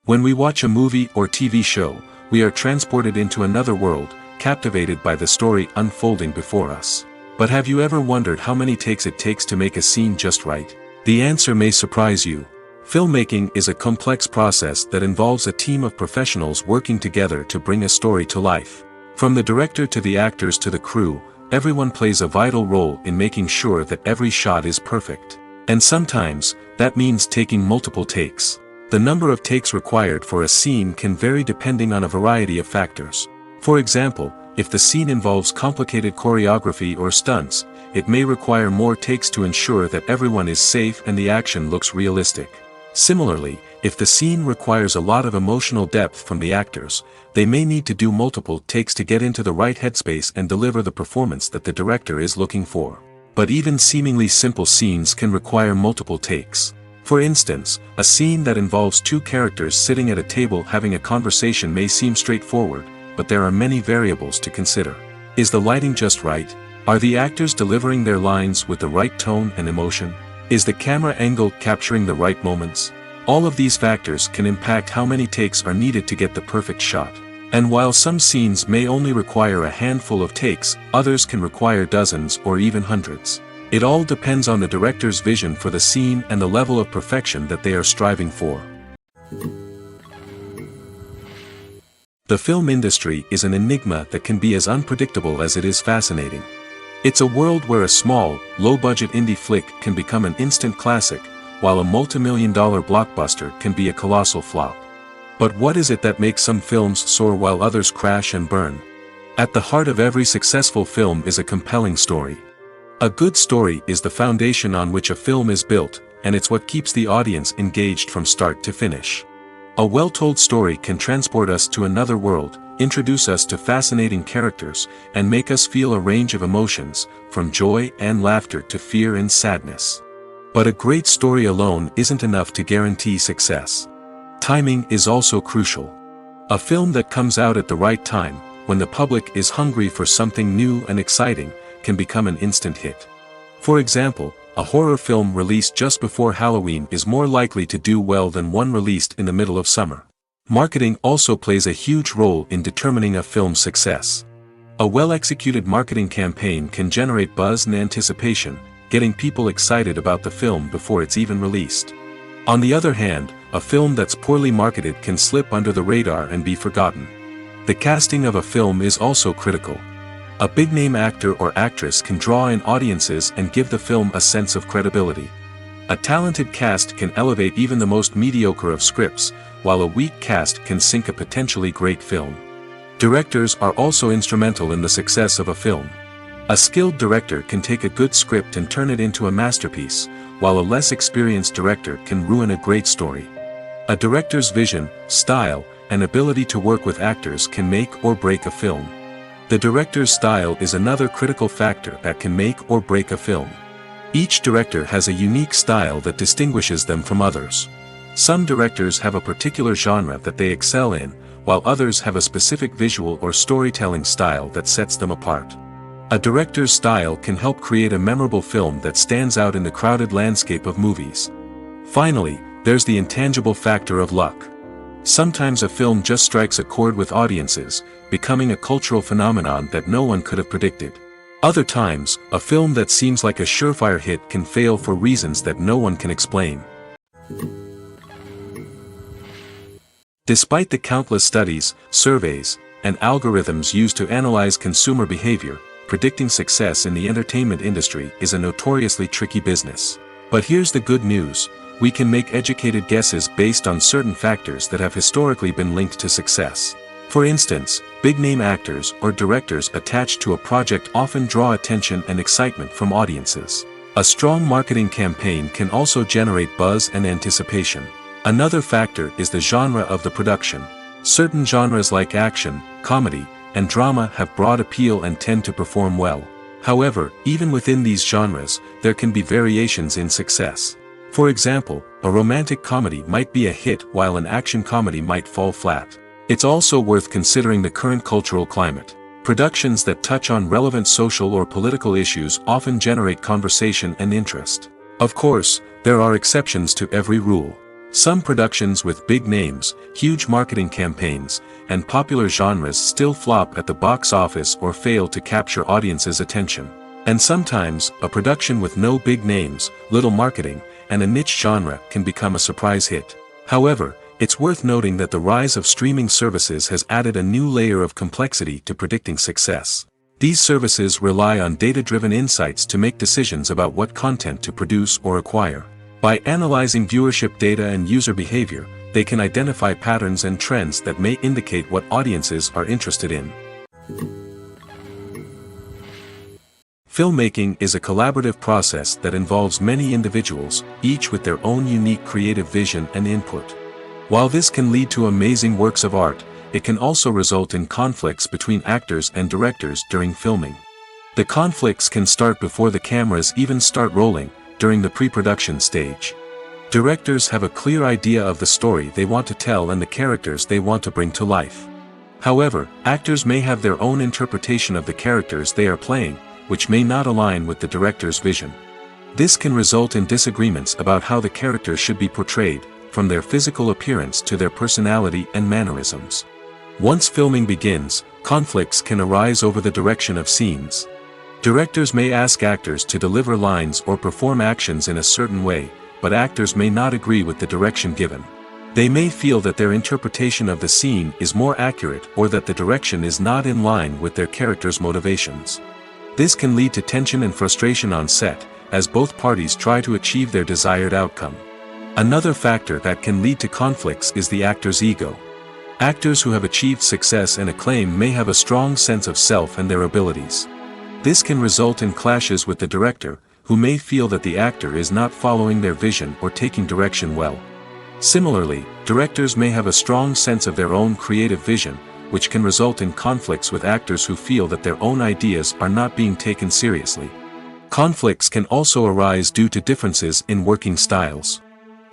When we watch a movie or TV show, we are transported into another world, captivated by the story unfolding before us. But have you ever wondered how many takes it takes to make a scene just right? The answer may surprise you. Filmmaking is a complex process that involves a team of professionals working together to bring a story to life. From the director to the actors to the crew, everyone plays a vital role in making sure that every shot is perfect. And sometimes, that means taking multiple takes. The number of takes required for a scene can vary depending on a variety of factors. For example, if the scene involves complicated choreography or stunts, it may require more takes to ensure that everyone is safe and the action looks realistic. Similarly, if the scene requires a lot of emotional depth from the actors, they may need to do multiple takes to get into the right headspace and deliver the performance that the director is looking for. But even seemingly simple scenes can require multiple takes. For instance, a scene that involves two characters sitting at a table having a conversation may seem straightforward, but there are many variables to consider. Is the lighting just right? Are the actors delivering their lines with the right tone and emotion? Is the camera angle capturing the right moments? All of these factors can impact how many takes are needed to get the perfect shot. And while some scenes may only require a handful of takes, others can require dozens or even hundreds. It all depends on the director's vision for the scene and the level of perfection that they are striving for. The film industry is an enigma that can be as unpredictable as it is fascinating. It's a world where a small, low-budget indie flick can become an instant classic, while a multi-million-dollar blockbuster can be a colossal flop. But what is it that makes some films soar while others crash and burn? At the heart of every successful film is a compelling story. A good story is the foundation on which a film is built, and it's what keeps the audience engaged from start to finish. A well-told story can transport us to another world, introduce us to fascinating characters, and make us feel a range of emotions, from joy and laughter to fear and sadness. But a great story alone isn't enough to guarantee success. Timing is also crucial. A film that comes out at the right time, when the public is hungry for something new and exciting, can become an instant hit. For example, a horror film released just before Halloween is more likely to do well than one released in the middle of summer. Marketing also plays a huge role in determining a film's success. A well-executed marketing campaign can generate buzz and anticipation, getting people excited about the film before it's even released. On the other hand, a film that's poorly marketed can slip under the radar and be forgotten. The casting of a film is also critical. A big-name actor or actress can draw in audiences and give the film a sense of credibility. A talented cast can elevate even the most mediocre of scripts, while a weak cast can sink a potentially great film. Directors are also instrumental in the success of a film. A skilled director can take a good script and turn it into a masterpiece, while a less experienced director can ruin a great story. A director's vision, style, and ability to work with actors can make or break a film. The director's style is another critical factor that can make or break a film. Each director has a unique style that distinguishes them from others. Some directors have a particular genre that they excel in, while others have a specific visual or storytelling style that sets them apart. A director's style can help create a memorable film that stands out in the crowded landscape of movies. Finally, there's the intangible factor of luck. Sometimes a film just strikes a chord with audiences, becoming a cultural phenomenon that no one could have predicted. Other times, a film that seems like a surefire hit can fail for reasons that no one can explain. Despite the countless studies, surveys, and algorithms used to analyze consumer behavior, predicting success in the entertainment industry is a notoriously tricky business. But here's the good news: we can make educated guesses based on certain factors that have historically been linked to success. For instance, big-name actors or directors attached to a project often draw attention and excitement from audiences. A strong marketing campaign can also generate buzz and anticipation. Another factor is the genre of the production. Certain genres like action, comedy, and drama have broad appeal and tend to perform well. However, even within these genres, there can be variations in success. For example, a romantic comedy might be a hit while an action comedy might fall flat. It's also worth considering the current cultural climate. Productions that touch on relevant social or political issues often generate conversation and interest. Of course, there are exceptions to every rule. Some productions with big names, huge marketing campaigns, and popular genres still flop at the box office or fail to capture audiences' attention. And sometimes, a production with no big names, little marketing, and a niche genre can become a surprise hit. However, it's worth noting that the rise of streaming services has added a new layer of complexity to predicting success. These services rely on data-driven insights to make decisions about what content to produce or acquire. By analyzing viewership data and user behavior, they can identify patterns and trends that may indicate what audiences are interested in. Filmmaking is a collaborative process that involves many individuals, each with their own unique creative vision and input. While this can lead to amazing works of art, it can also result in conflicts between actors and directors during filming. The conflicts can start before the cameras even start rolling, during the pre-production stage. Directors have a clear idea of the story they want to tell and the characters they want to bring to life. However, actors may have their own interpretation of the characters they are playing, which may not align with the director's vision. This can result in disagreements about how the characters should be portrayed, from their physical appearance to their personality and mannerisms. Once filming begins, conflicts can arise over the direction of scenes. Directors may ask actors to deliver lines or perform actions in a certain way, but actors may not agree with the direction given. They may feel that their interpretation of the scene is more accurate or that the direction is not in line with their character's motivations. This can lead to tension and frustration on set, as both parties try to achieve their desired outcome. Another factor that can lead to conflicts is the actor's ego. Actors who have achieved success and acclaim may have a strong sense of self and their abilities. This can result in clashes with the director, who may feel that the actor is not following their vision or taking direction well. Similarly, directors may have a strong sense of their own creative vision, which can result in conflicts with actors who feel that their own ideas are not being taken seriously. Conflicts can also arise due to differences in working styles.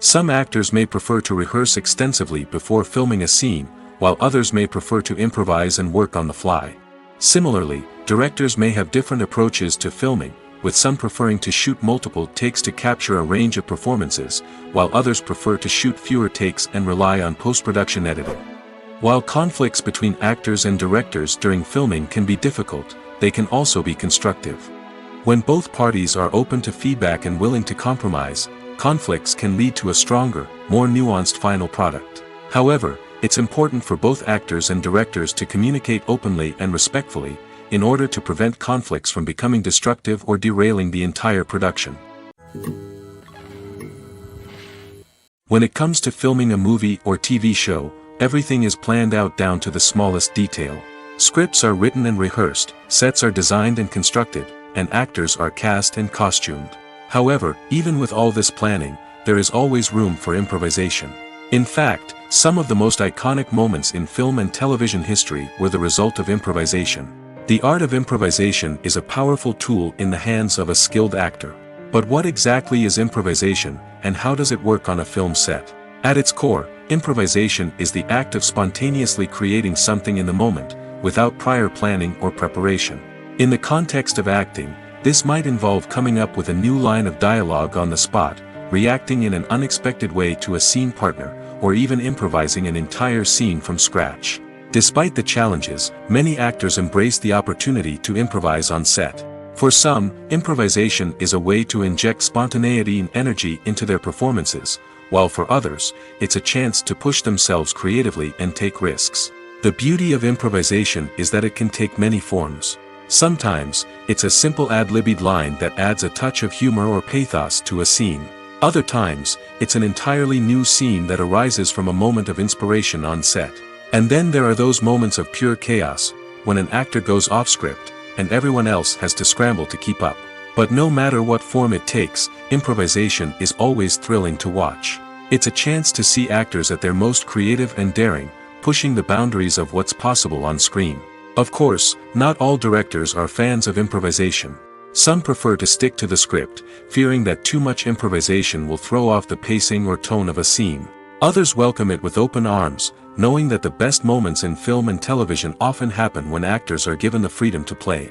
Some actors may prefer to rehearse extensively before filming a scene, while others may prefer to improvise and work on the fly. Similarly, directors may have different approaches to filming, with some preferring to shoot multiple takes to capture a range of performances, while others prefer to shoot fewer takes and rely on post-production editing. While conflicts between actors and directors during filming can be difficult, they can also be constructive. When both parties are open to feedback and willing to compromise, conflicts can lead to a stronger, more nuanced final product. However, it's important for both actors and directors to communicate openly and respectfully, in order to prevent conflicts from becoming destructive or derailing the entire production. When it comes to filming a movie or TV show, everything is planned out down to the smallest detail. Scripts are written and rehearsed, sets are designed and constructed, and actors are cast and costumed. However, even with all this planning, there is always room for improvisation. In fact, some of the most iconic moments in film and television history were the result of improvisation. The art of improvisation is a powerful tool in the hands of a skilled actor. But what exactly is improvisation, and how does it work on a film set? At its core, improvisation is the act of spontaneously creating something in the moment, without prior planning or preparation. In the context of acting, this might involve coming up with a new line of dialogue on the spot, reacting in an unexpected way to a scene partner, or even improvising an entire scene from scratch. Despite the challenges, many actors embrace the opportunity to improvise on set. For some, improvisation is a way to inject spontaneity and energy into their performances, while for others, it's a chance to push themselves creatively and take risks. The beauty of improvisation is that it can take many forms. Sometimes, it's a simple ad-libbed line that adds a touch of humor or pathos to a scene. Other times, it's an entirely new scene that arises from a moment of inspiration on set. And then there are those moments of pure chaos, when an actor goes off script, and everyone else has to scramble to keep up. But no matter what form it takes, improvisation is always thrilling to watch. It's a chance to see actors at their most creative and daring, pushing the boundaries of what's possible on screen. Of course, not all directors are fans of improvisation. Some prefer to stick to the script, fearing that too much improvisation will throw off the pacing or tone of a scene. Others welcome it with open arms, knowing that the best moments in film and television often happen when actors are given the freedom to play.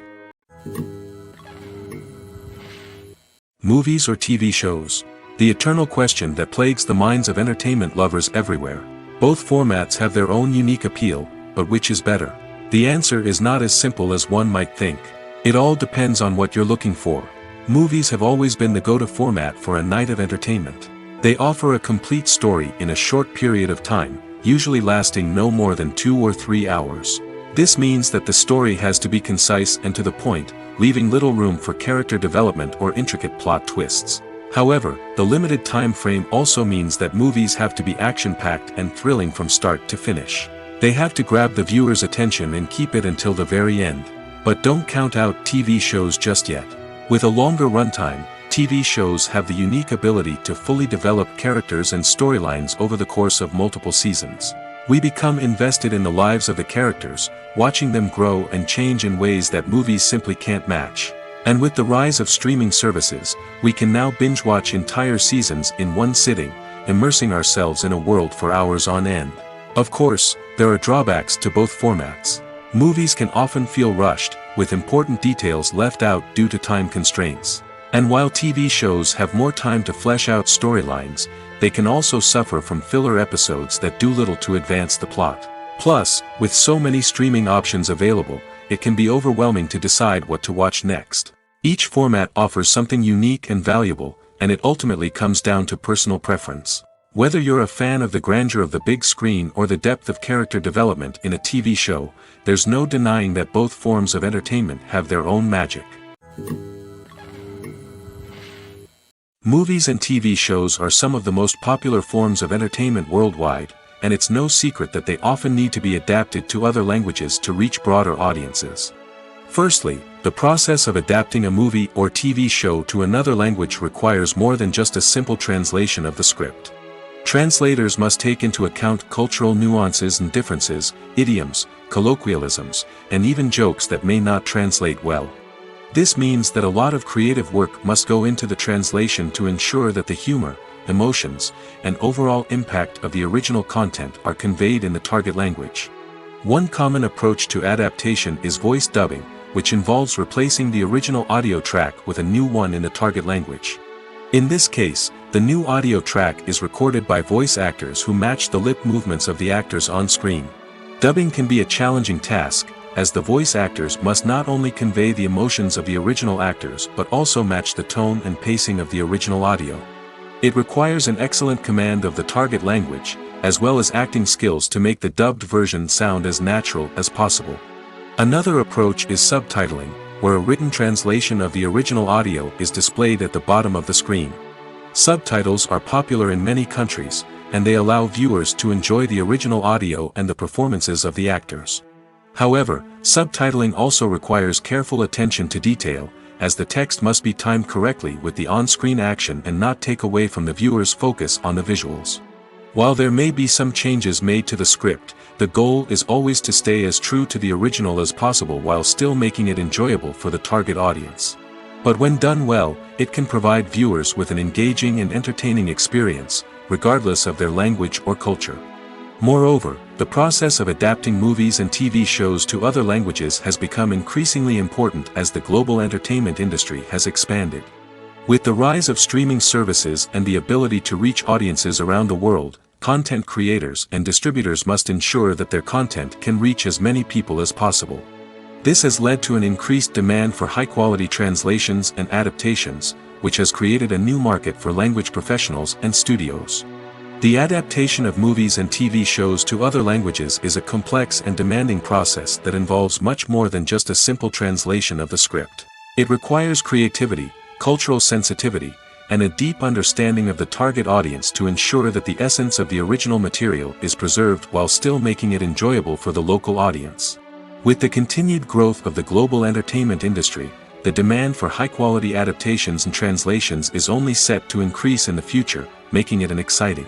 Movies or TV shows? The eternal question that plagues the minds of entertainment lovers everywhere. Both formats have their own unique appeal, but which is better? The answer is not as simple as one might think. It all depends on what you're looking for. Movies have always been the go-to format for a night of entertainment. They offer a complete story in a short period of time, usually lasting no more than 2 or 3 hours. This means that the story has to be concise and to the point, leaving little room for character development or intricate plot twists. However, the limited time frame also means that movies have to be action-packed and thrilling from start to finish. They have to grab the viewer's attention and keep it until the very end. But don't count out TV shows just yet. With a longer runtime, TV shows have the unique ability to fully develop characters and storylines over the course of multiple seasons. We become invested in the lives of the characters, watching them grow and change in ways that movies simply can't match. And with the rise of streaming services, we can now binge-watch entire seasons in one sitting, immersing ourselves in a world for hours on end. Of course, there are drawbacks to both formats. Movies can often feel rushed, with important details left out due to time constraints. And while TV shows have more time to flesh out storylines, they can also suffer from filler episodes that do little to advance the plot. Plus, with so many streaming options available, it can be overwhelming to decide what to watch next. Each format offers something unique and valuable, and it ultimately comes down to personal preference. Whether you're a fan of the grandeur of the big screen or the depth of character development in a TV show, there's no denying that both forms of entertainment have their own magic. Movies and TV shows are some of the most popular forms of entertainment worldwide, and it's no secret that they often need to be adapted to other languages to reach broader audiences. Firstly, the process of adapting a movie or TV show to another language requires more than just a simple translation of the script. Translators must take into account cultural nuances and differences, idioms, colloquialisms, and even jokes that may not translate well. This means that a lot of creative work must go into the translation to ensure that the humor, emotions, and overall impact of the original content are conveyed in the target language. One common approach to adaptation is voice dubbing, which involves replacing the original audio track with a new one in the target language. In this case, the new audio track is recorded by voice actors who match the lip movements of the actors on screen. Dubbing can be a challenging task, as the voice actors must not only convey the emotions of the original actors but also match the tone and pacing of the original audio. It requires an excellent command of the target language, as well as acting skills to make the dubbed version sound as natural as possible. Another approach is subtitling, where a written translation of the original audio is displayed at the bottom of the screen. Subtitles are popular in many countries, and they allow viewers to enjoy the original audio and the performances of the actors. However, subtitling also requires careful attention to detail, as the text must be timed correctly with the on-screen action and not take away from the viewer's focus on the visuals. While there may be some changes made to the script, the goal is always to stay as true to the original as possible while still making it enjoyable for the target audience. But when done well, it can provide viewers with an engaging and entertaining experience, regardless of their language or culture. Moreover, the process of adapting movies and TV shows to other languages has become increasingly important as the global entertainment industry has expanded. With the rise of streaming services and the ability to reach audiences around the world, content creators and distributors must ensure that their content can reach as many people as possible. This has led to an increased demand for high-quality translations and adaptations, which has created a new market for language professionals and studios. The adaptation of movies and TV shows to other languages is a complex and demanding process that involves much more than just a simple translation of the script. It requires creativity, cultural sensitivity, and a deep understanding of the target audience to ensure that the essence of the original material is preserved while still making it enjoyable for the local audience. With the continued growth of the global entertainment industry, the demand for high-quality adaptations and translations is only set to increase in the future, making it an exciting.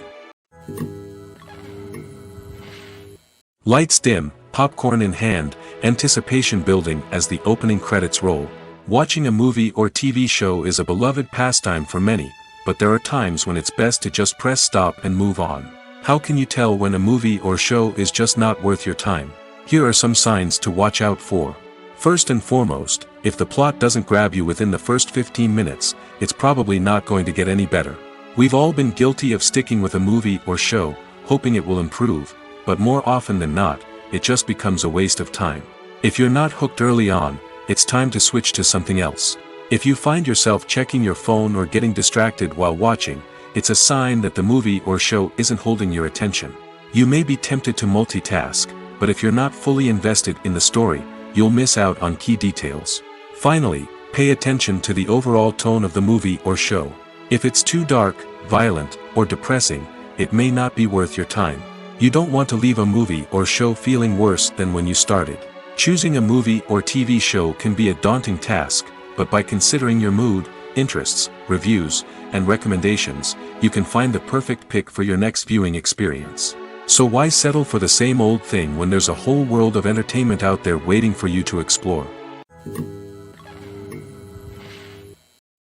Lights dim, popcorn in hand, anticipation building as the opening credits roll. Watching a movie or TV show is a beloved pastime for many, but there are times when it's best to just press stop and move on. How can you tell when a movie or show is just not worth your time? Here are some signs to watch out for. First and foremost, if the plot doesn't grab you within the first 15 minutes, it's probably not going to get any better. We've all been guilty of sticking with a movie or show, hoping it will improve, but more often than not, it just becomes a waste of time. If you're not hooked early on, it's time to switch to something else. If you find yourself checking your phone or getting distracted while watching, it's a sign that the movie or show isn't holding your attention. You may be tempted to multitask, but if you're not fully invested in the story, you'll miss out on key details. Finally, pay attention to the overall tone of the movie or show. If it's too dark, violent, or depressing, it may not be worth your time. You don't want to leave a movie or show feeling worse than when you started. Choosing a movie or TV show can be a daunting task, but by considering your mood, interests, reviews, and recommendations, you can find the perfect pick for your next viewing experience. So why settle for the same old thing when there's a whole world of entertainment out there waiting for you to explore?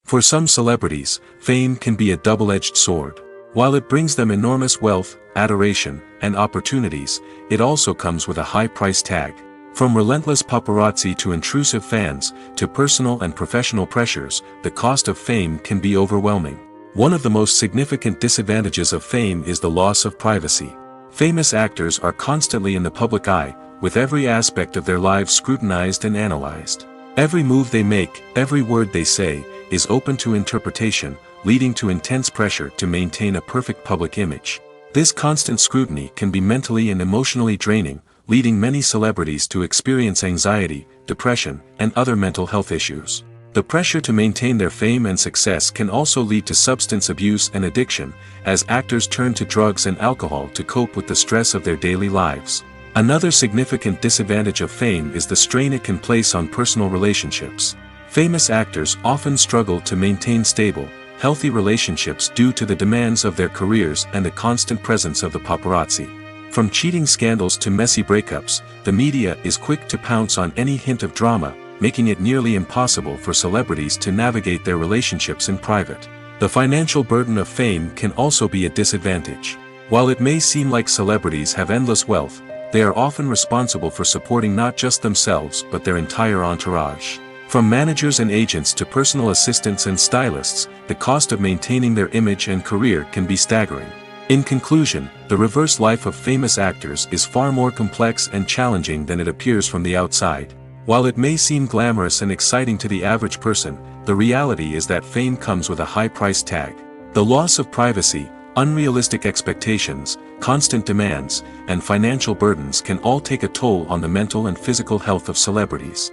For some celebrities, fame can be a double-edged sword. While it brings them enormous wealth, adoration, and opportunities, it also comes with a high price tag. From relentless paparazzi to intrusive fans, to personal and professional pressures, the cost of fame can be overwhelming. One of the most significant disadvantages of fame is the loss of privacy. Famous actors are constantly in the public eye, with every aspect of their lives scrutinized and analyzed. Every move they make, every word they say, is open to interpretation, leading to intense pressure to maintain a perfect public image. This constant scrutiny can be mentally and emotionally draining, leading many celebrities to experience anxiety, depression, and other mental health issues. The pressure to maintain their fame and success can also lead to substance abuse and addiction, as actors turn to drugs and alcohol to cope with the stress of their daily lives. Another significant disadvantage of fame is the strain it can place on personal relationships. Famous actors often struggle to maintain stable, healthy relationships due to the demands of their careers and the constant presence of the paparazzi. From cheating scandals to messy breakups, the media is quick to pounce on any hint of drama, making it nearly impossible for celebrities to navigate their relationships in private. The financial burden of fame can also be a disadvantage. While it may seem like celebrities have endless wealth, they are often responsible for supporting not just themselves but their entire entourage. From managers and agents to personal assistants and stylists, the cost of maintaining their image and career can be staggering. In conclusion, the reverse life of famous actors is far more complex and challenging than it appears from the outside. While it may seem glamorous and exciting to the average person, the reality is that fame comes with a high price tag. The loss of privacy, unrealistic expectations, constant demands, and financial burdens can all take a toll on the mental and physical health of celebrities.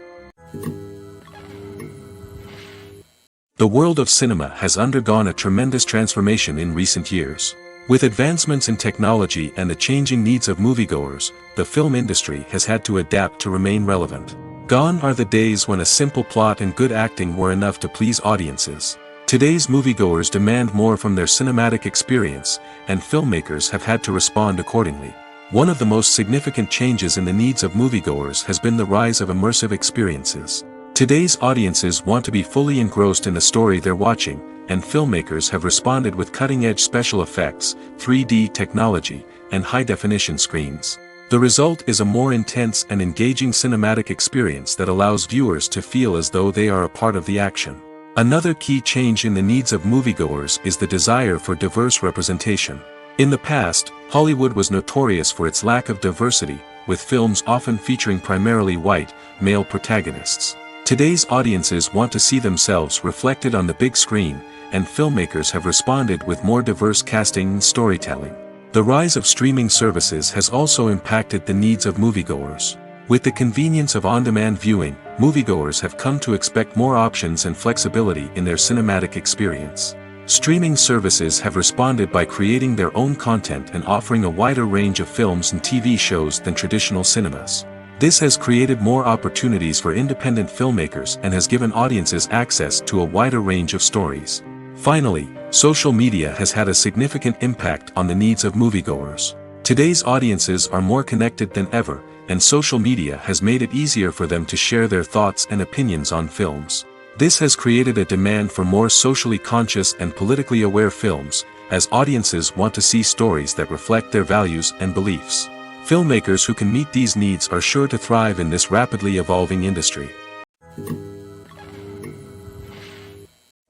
The world of cinema has undergone a tremendous transformation in recent years. With advancements in technology and the changing needs of moviegoers, the film industry has had to adapt to remain relevant. Gone are the days when a simple plot and good acting were enough to please audiences. Today's moviegoers demand more from their cinematic experience, and filmmakers have had to respond accordingly. One of the most significant changes in the needs of moviegoers has been the rise of immersive experiences. Today's audiences want to be fully engrossed in the story they're watching, and filmmakers have responded with cutting-edge special effects, 3D technology, and high-definition screens. The result is a more intense and engaging cinematic experience that allows viewers to feel as though they are a part of the action. Another key change in the needs of moviegoers is the desire for diverse representation. In the past, Hollywood was notorious for its lack of diversity, with films often featuring primarily white, male protagonists. Today's audiences want to see themselves reflected on the big screen, and filmmakers have responded with more diverse casting and storytelling. The rise of streaming services has also impacted the needs of moviegoers. With the convenience of on-demand viewing, moviegoers have come to expect more options and flexibility in their cinematic experience. Streaming services have responded by creating their own content and offering a wider range of films and TV shows than traditional cinemas. This has created more opportunities for independent filmmakers and has given audiences access to a wider range of stories. Finally, social media has had a significant impact on the needs of moviegoers. Today's audiences are more connected than ever, and social media has made it easier for them to share their thoughts and opinions on films. This has created a demand for more socially conscious and politically aware films, as audiences want to see stories that reflect their values and beliefs. Filmmakers who can meet these needs are sure to thrive in this rapidly evolving industry.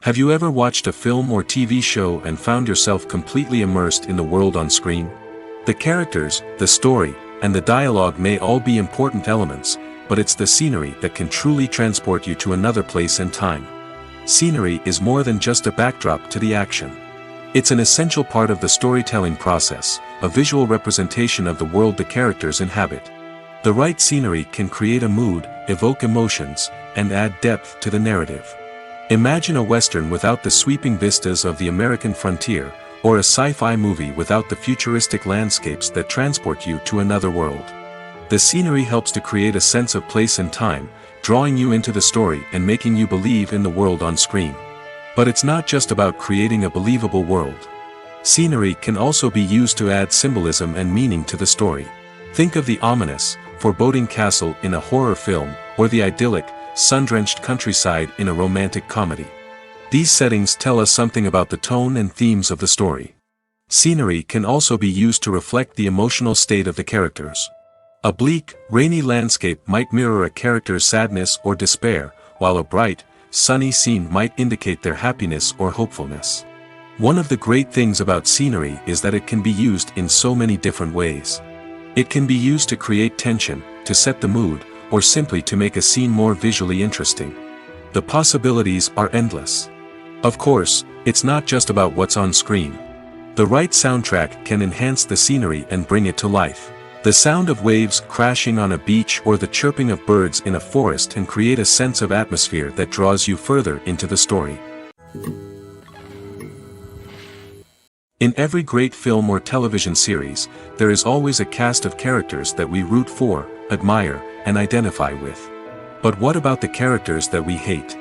Have you ever watched a film or TV show and found yourself completely immersed in the world on screen? The characters, the story, and the dialogue may all be important elements, but it's the scenery that can truly transport you to another place and time. Scenery is more than just a backdrop to the action. It's an essential part of the storytelling process, a visual representation of the world the characters inhabit. The right scenery can create a mood, evoke emotions, and add depth to the narrative. Imagine a Western without the sweeping vistas of the American frontier, or a sci-fi movie without the futuristic landscapes that transport you to another world. The scenery helps to create a sense of place and time, drawing you into the story and making you believe in the world on screen. But it's not just about creating a believable world. Scenery can also be used to add symbolism and meaning to the story. Think of the ominous, foreboding castle in a horror film, or the idyllic, sun-drenched countryside in a romantic comedy. These settings tell us something about the tone and themes of the story. Scenery can also be used to reflect the emotional state of the characters. A bleak, rainy landscape might mirror a character's sadness or despair, while a bright, sunny scene might indicate their happiness or hopefulness. One of the great things about scenery is that it can be used in so many different ways. It can be used to create tension, to set the mood, or simply to make a scene more visually interesting. The possibilities are endless. Of course, it's not just about what's on screen. The right soundtrack can enhance the scenery and bring it to life. The sound of waves crashing on a beach or the chirping of birds in a forest can create a sense of atmosphere that draws you further into the story. In every great film or television series, there is always a cast of characters that we root for, admire, and identify with. But what about the characters that we hate?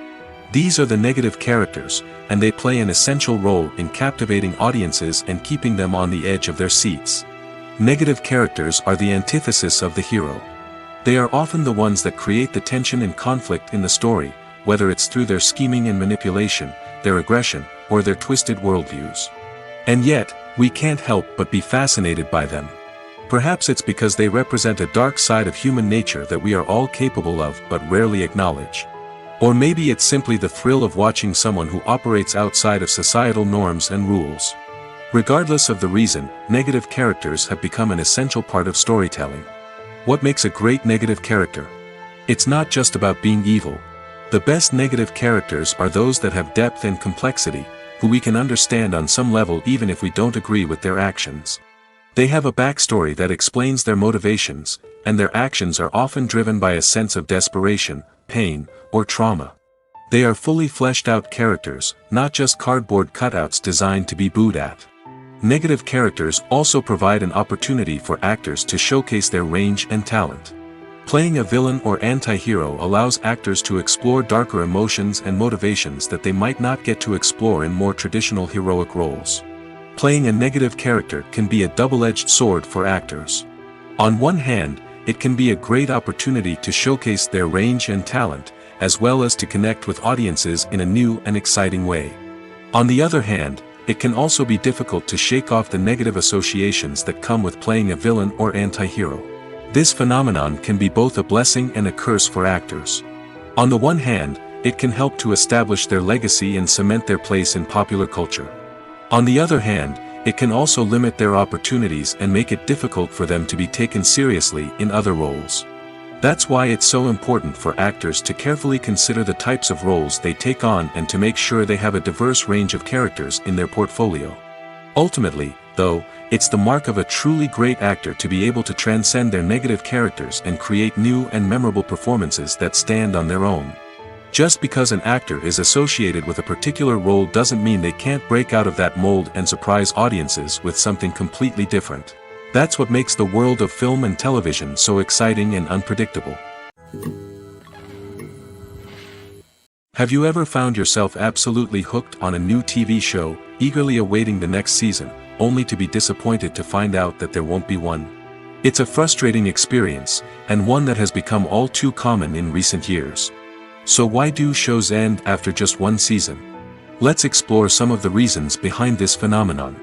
These are the negative characters, and they play an essential role in captivating audiences and keeping them on the edge of their seats. Negative characters are the antithesis of the hero. They are often the ones that create the tension and conflict in the story, whether it's through their scheming and manipulation, their aggression, or their twisted worldviews. And yet, we can't help but be fascinated by them. Perhaps it's because they represent a dark side of human nature that we are all capable of but rarely acknowledge. Or maybe it's simply the thrill of watching someone who operates outside of societal norms and rules. Regardless of the reason, negative characters have become an essential part of storytelling. What makes a great negative character? It's not just about being evil. The best negative characters are those that have depth and complexity, who we can understand on some level even if we don't agree with their actions. They have a backstory that explains their motivations, and their actions are often driven by a sense of desperation, pain, or trauma. They are fully fleshed out characters, not just cardboard cutouts designed to be booed at. Negative characters also provide an opportunity for actors to showcase their range and talent. Playing a villain or anti-hero allows actors to explore darker emotions and motivations that they might not get to explore in more traditional heroic roles. Playing a negative character can be a double-edged sword for actors. On one hand, it can be a great opportunity to showcase their range and talent, as well as to connect with audiences in a new and exciting way. On the other hand, it can also be difficult to shake off the negative associations that come with playing a villain or anti-hero. This phenomenon can be both a blessing and a curse for actors. On the one hand, it can help to establish their legacy and cement their place in popular culture. On the other hand, it can also limit their opportunities and make it difficult for them to be taken seriously in other roles. That's why it's so important for actors to carefully consider the types of roles they take on and to make sure they have a diverse range of characters in their portfolio. Ultimately, though, it's the mark of a truly great actor to be able to transcend their negative characters and create new and memorable performances that stand on their own. Just because an actor is associated with a particular role doesn't mean they can't break out of that mold and surprise audiences with something completely different. That's what makes the world of film and television so exciting and unpredictable. Have you ever found yourself absolutely hooked on a new TV show, eagerly awaiting the next season, only to be disappointed to find out that there won't be one? It's a frustrating experience, and one that has become all too common in recent years. So why do shows end after just one season? Let's explore some of the reasons behind this phenomenon.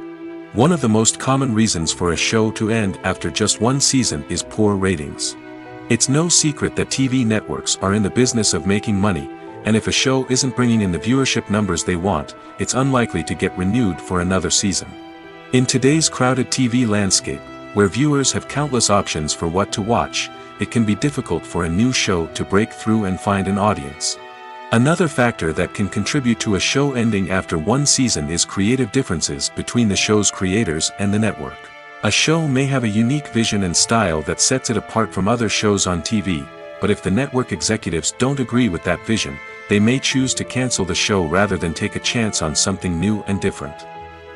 One of the most common reasons for a show to end after just one season is poor ratings. It's no secret that TV networks are in the business of making money, and if a show isn't bringing in the viewership numbers they want, it's unlikely to get renewed for another season. In today's crowded TV landscape, where viewers have countless options for what to watch, it can be difficult for a new show to break through and find an audience. Another factor that can contribute to a show ending after one season is creative differences between the show's creators and the network. A show may have a unique vision and style that sets it apart from other shows on TV, but if the network executives don't agree with that vision, they may choose to cancel the show rather than take a chance on something new and different.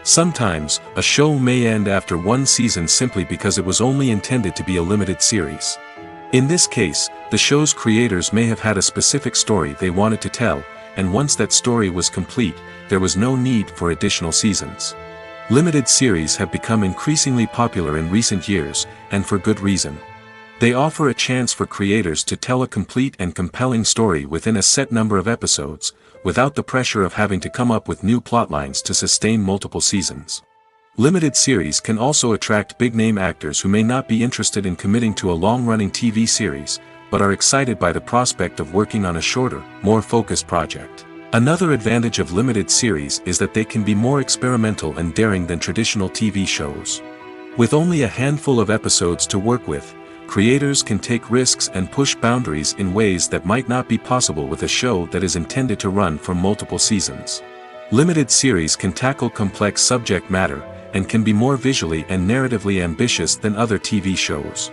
Sometimes, a show may end after one season simply because it was only intended to be a limited series. In this case, the show's creators may have had a specific story they wanted to tell, and once that story was complete, there was no need for additional seasons. Limited series have become increasingly popular in recent years, and for good reason. They offer a chance for creators to tell a complete and compelling story within a set number of episodes, without the pressure of having to come up with new plotlines to sustain multiple seasons. Limited series can also attract big-name actors who may not be interested in committing to a long-running TV series, but are excited by the prospect of working on a shorter, more focused project. Another advantage of limited series is that they can be more experimental and daring than traditional TV shows. With only a handful of episodes to work with, creators can take risks and push boundaries in ways that might not be possible with a show that is intended to run for multiple seasons. Limited series can tackle complex subject matter, and can be more visually and narratively ambitious than other TV shows.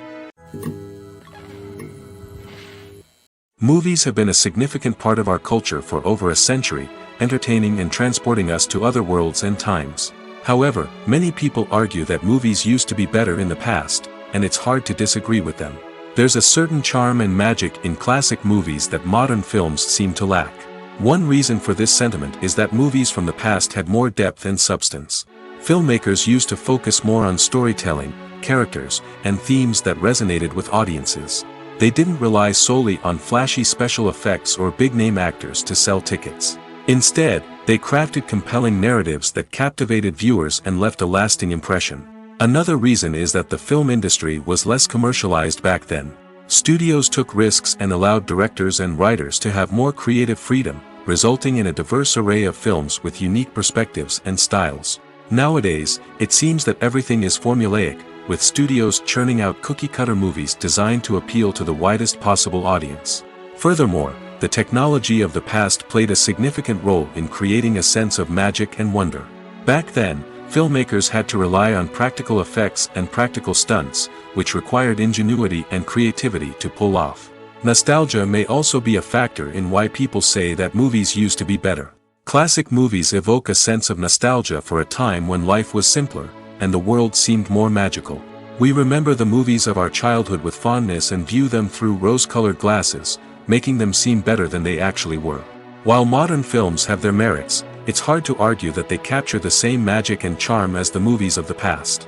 Movies have been a significant part of our culture for over a century, entertaining and transporting us to other worlds and times. However, many people argue that movies used to be better in the past, and it's hard to disagree with them. There's a certain charm and magic in classic movies that modern films seem to lack. One reason for this sentiment is that movies from the past had more depth and substance. Filmmakers used to focus more on storytelling, characters, and themes that resonated with audiences. They didn't rely solely on flashy special effects or big-name actors to sell tickets. Instead, they crafted compelling narratives that captivated viewers and left a lasting impression. Another reason is that the film industry was less commercialized back then. Studios took risks and allowed directors and writers to have more creative freedom, resulting in a diverse array of films with unique perspectives and styles. Nowadays, it seems that everything is formulaic, with studios churning out cookie-cutter movies designed to appeal to the widest possible audience. Furthermore, the technology of the past played a significant role in creating a sense of magic and wonder. Back then, filmmakers had to rely on practical effects and practical stunts, which required ingenuity and creativity to pull off. Nostalgia may also be a factor in why people say that movies used to be better. Classic movies evoke a sense of nostalgia for a time when life was simpler, and the world seemed more magical. We remember the movies of our childhood with fondness and view them through rose-colored glasses, making them seem better than they actually were. While modern films have their merits, it's hard to argue that they capture the same magic and charm as the movies of the past.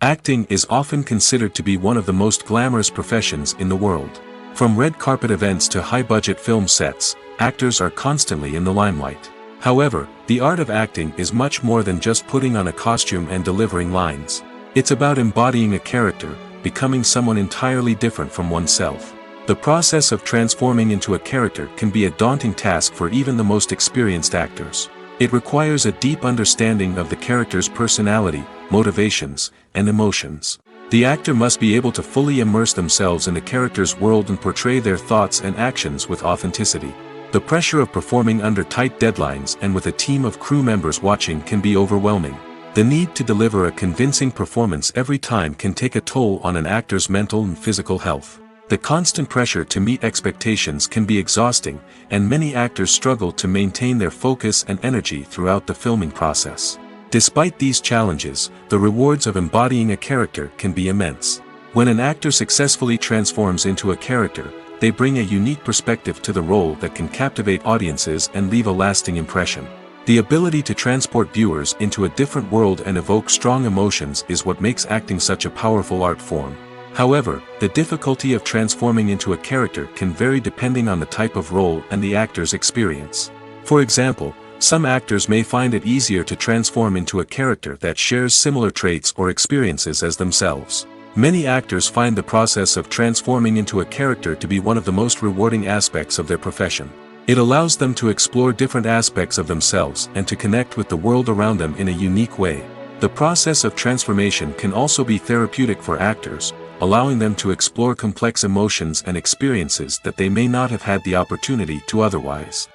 Acting is often considered to be one of the most glamorous professions in the world. From red carpet events to high-budget film sets, actors are constantly in the limelight. However, the art of acting is much more than just putting on a costume and delivering lines. It's about embodying a character, becoming someone entirely different from oneself. The process of transforming into a character can be a daunting task for even the most experienced actors. It requires a deep understanding of the character's personality, motivations, and emotions. The actor must be able to fully immerse themselves in the character's world and portray their thoughts and actions with authenticity. The pressure of performing under tight deadlines and with a team of crew members watching can be overwhelming. The need to deliver a convincing performance every time can take a toll on an actor's mental and physical health. The constant pressure to meet expectations can be exhausting, and many actors struggle to maintain their focus and energy throughout the filming process. Despite these challenges, the rewards of embodying a character can be immense. When an actor successfully transforms into a character, they bring a unique perspective to the role that can captivate audiences and leave a lasting impression. The ability to transport viewers into a different world and evoke strong emotions is what makes acting such a powerful art form. However, the difficulty of transforming into a character can vary depending on the type of role and the actor's experience. For example, some actors may find it easier to transform into a character that shares similar traits or experiences as themselves. Many actors find the process of transforming into a character to be one of the most rewarding aspects of their profession. It allows them to explore different aspects of themselves and to connect with the world around them in a unique way. The process of transformation can also be therapeutic for actors, allowing them to explore complex emotions and experiences that they may not have had the opportunity to otherwise.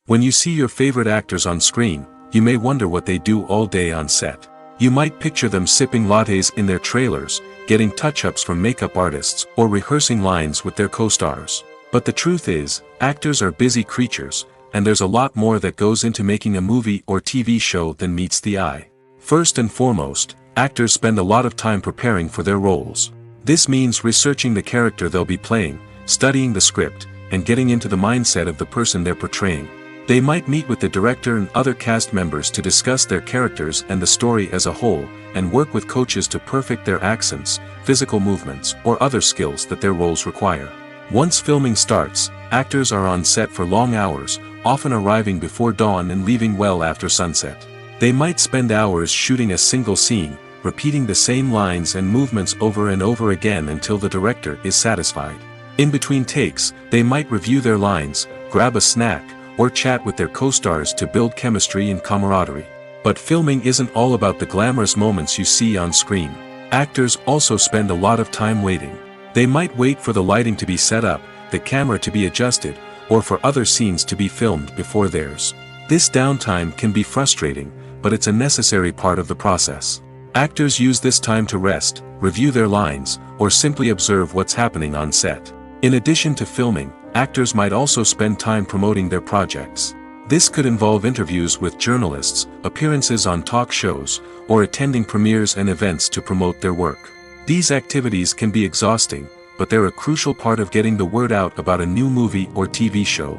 When you see your favorite actors on screen, you may wonder what they do all day on set. You might picture them sipping lattes in their trailers, getting touch-ups from makeup artists, or rehearsing lines with their co-stars. But the truth is, actors are busy creatures, and there's a lot more that goes into making a movie or TV show than meets the eye. First and foremost, actors spend a lot of time preparing for their roles. This means researching the character they'll be playing, studying the script, and getting into the mindset of the person they're portraying. They might meet with the director and other cast members to discuss their characters and the story as a whole, and work with coaches to perfect their accents, physical movements, or other skills that their roles require. Once filming starts, actors are on set for long hours, often arriving before dawn and leaving well after sunset. They might spend hours shooting a single scene, repeating the same lines and movements over and over again until the director is satisfied. In between takes, they might review their lines, grab a snack, or chat with their co-stars to build chemistry and camaraderie. But filming isn't all about the glamorous moments you see on screen. Actors also spend a lot of time waiting. They might wait for the lighting to be set up, the camera to be adjusted, or for other scenes to be filmed before theirs. This downtime can be frustrating, but it's a necessary part of the process. Actors use this time to rest, review their lines, or simply observe what's happening on set. In addition to filming, actors might also spend time promoting their projects. This could involve interviews with journalists, appearances on talk shows, or attending premieres and events to promote their work. These activities can be exhausting, but they're a crucial part of getting the word out about a new movie or TV show.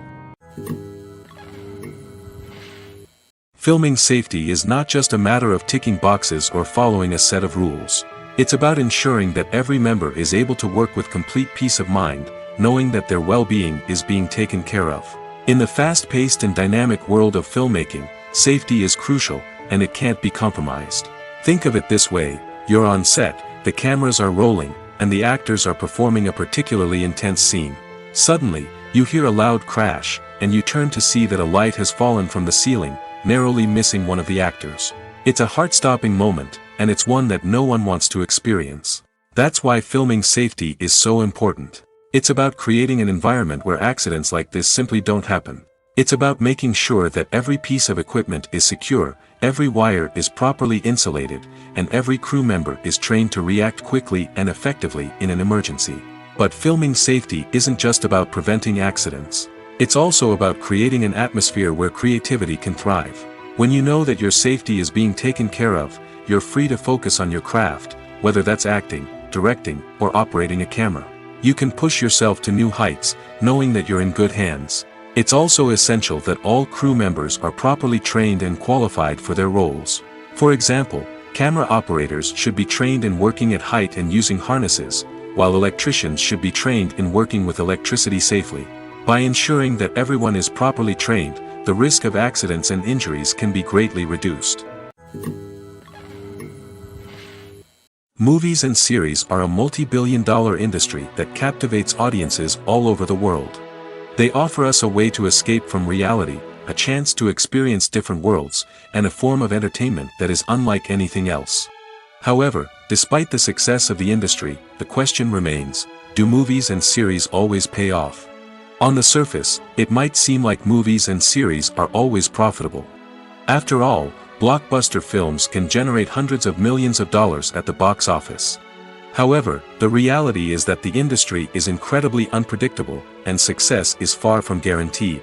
Filming safety is not just a matter of ticking boxes or following a set of rules. It's about ensuring that every member is able to work with complete peace of mind, knowing that their well-being is being taken care of. In the fast-paced and dynamic world of filmmaking, safety is crucial, and it can't be compromised. Think of it this way: you're on set, the cameras are rolling, and the actors are performing a particularly intense scene. Suddenly, you hear a loud crash, and you turn to see that a light has fallen from the ceiling, narrowly missing one of the actors. It's a heart-stopping moment, and it's one that no one wants to experience. That's why filming safety is so important. It's about creating an environment where accidents like this simply don't happen. It's about making sure that every piece of equipment is secure, every wire is properly insulated, and every crew member is trained to react quickly and effectively in an emergency. But filming safety isn't just about preventing accidents. It's also about creating an atmosphere where creativity can thrive. When you know that your safety is being taken care of, you're free to focus on your craft, whether that's acting, directing, or operating a camera. You can push yourself to new heights, knowing that you're in good hands. It's also essential that all crew members are properly trained and qualified for their roles. For example, camera operators should be trained in working at height and using harnesses, while electricians should be trained in working with electricity safely. By ensuring that everyone is properly trained, the risk of accidents and injuries can be greatly reduced. Movies and series are a multi-billion-dollar industry that captivates audiences all over the world. They offer us a way to escape from reality, a chance to experience different worlds, and a form of entertainment that is unlike anything else. However, despite the success of the industry, the question remains: do movies and series always pay off? On the surface, it might seem like movies and series are always profitable. After all, blockbuster films can generate hundreds of millions of dollars at the box office. However, the reality is that the industry is incredibly unpredictable, and success is far from guaranteed.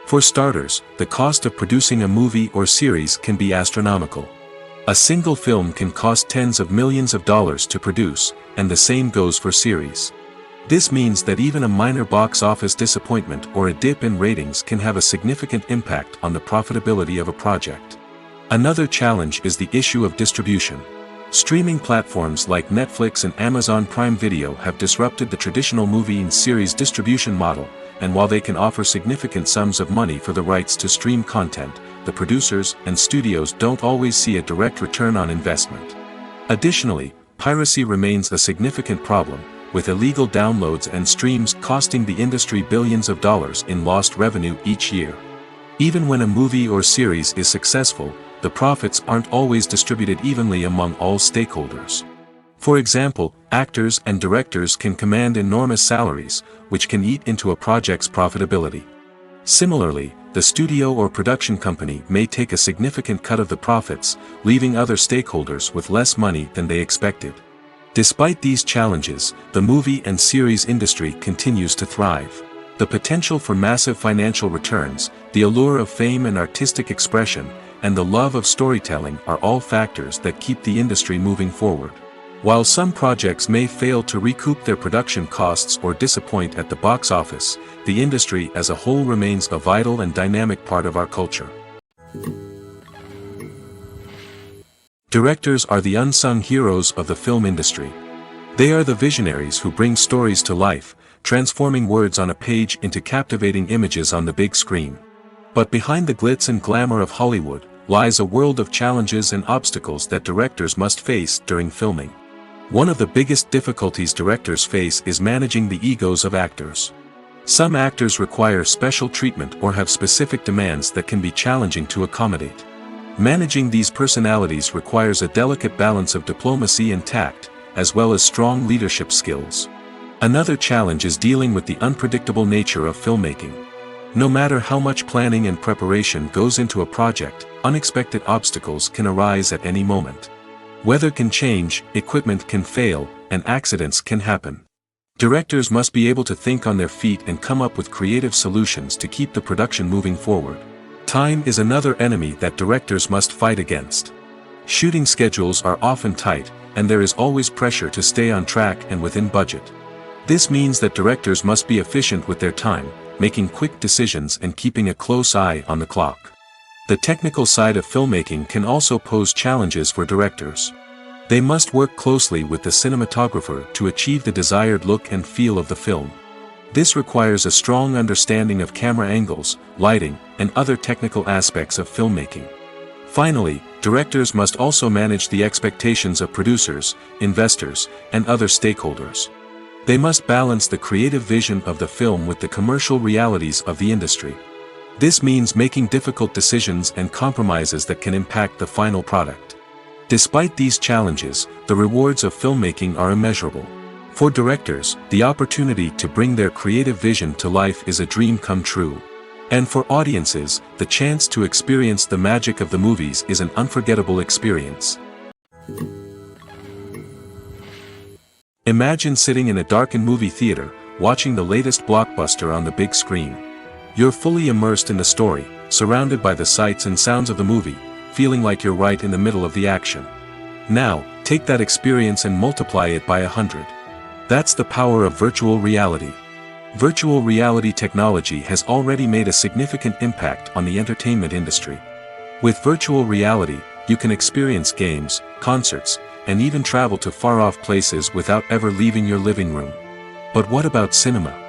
For starters, the cost of producing a movie or series can be astronomical. A single film can cost tens of millions of dollars to produce, and the same goes for series. This means that even a minor box office disappointment or a dip in ratings can have a significant impact on the profitability of a project. Another challenge is the issue of distribution. Streaming platforms like Netflix and Amazon Prime Video have disrupted the traditional movie and series distribution model, and while they can offer significant sums of money for the rights to stream content, the producers and studios don't always see a direct return on investment. Additionally, piracy remains a significant problem, with illegal downloads and streams costing the industry billions of dollars in lost revenue each year. Even when a movie or series is successful, the profits aren't always distributed evenly among all stakeholders. For example, actors and directors can command enormous salaries, which can eat into a project's profitability. Similarly, the studio or production company may take a significant cut of the profits, leaving other stakeholders with less money than they expected. Despite these challenges, the movie and series industry continues to thrive. The potential for massive financial returns, the allure of fame and artistic expression, and the love of storytelling are all factors that keep the industry moving forward. While some projects may fail to recoup their production costs or disappoint at the box office, the industry as a whole remains a vital and dynamic part of our culture. Directors are the unsung heroes of the film industry. They are the visionaries who bring stories to life, transforming words on a page into captivating images on the big screen. But behind the glitz and glamour of Hollywood lies a world of challenges and obstacles that directors must face during filming. One of the biggest difficulties directors face is managing the egos of actors. Some actors require special treatment or have specific demands that can be challenging to accommodate. Managing these personalities requires a delicate balance of diplomacy and tact, as well as strong leadership skills. Another challenge is dealing with the unpredictable nature of filmmaking. No matter how much planning and preparation goes into a project, unexpected obstacles can arise at any moment. Weather can change, equipment can fail, and accidents can happen. Directors must be able to think on their feet and come up with creative solutions to keep the production moving forward. Time is another enemy that directors must fight against. Shooting schedules are often tight, and there is always pressure to stay on track and within budget. This means that directors must be efficient with their time, making quick decisions and keeping a close eye on the clock. The technical side of filmmaking can also pose challenges for directors. They must work closely with the cinematographer to achieve the desired look and feel of the film. This requires a strong understanding of camera angles, lighting, and other technical aspects of filmmaking. Finally, directors must also manage the expectations of producers, investors, and other stakeholders. They must balance the creative vision of the film with the commercial realities of the industry. This means making difficult decisions and compromises that can impact the final product. Despite these challenges, the rewards of filmmaking are immeasurable. For directors, the opportunity to bring their creative vision to life is a dream come true. And for audiences, the chance to experience the magic of the movies is an unforgettable experience. Imagine sitting in a darkened movie theater, watching the latest blockbuster on the big screen. You're fully immersed in the story, surrounded by the sights and sounds of the movie, feeling like you're right in the middle of the action. Now, take that experience and multiply it by 100. That's the power of virtual reality. Virtual reality technology has already made a significant impact on the entertainment industry. With virtual reality, you can experience games, concerts, and even travel to far-off places without ever leaving your living room. But what about cinema?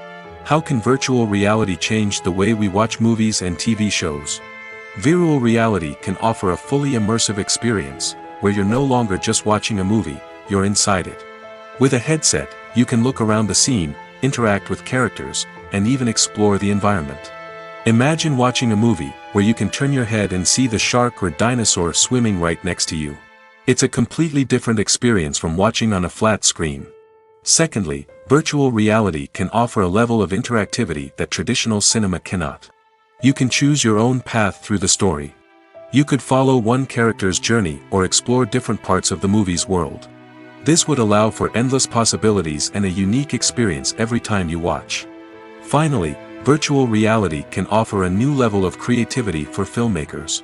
How can virtual reality change the way we watch movies and TV shows? Virtual reality can offer a fully immersive experience, where you're no longer just watching a movie, you're inside it. With a headset, you can look around the scene, interact with characters, and even explore the environment. Imagine watching a movie, where you can turn your head and see the shark or dinosaur swimming right next to you. It's a completely different experience from watching on a flat screen. Secondly, virtual reality can offer a level of interactivity that traditional cinema cannot. You can choose your own path through the story. You could follow one character's journey or explore different parts of the movie's world. This would allow for endless possibilities and a unique experience every time you watch. Finally, virtual reality can offer a new level of creativity for filmmakers.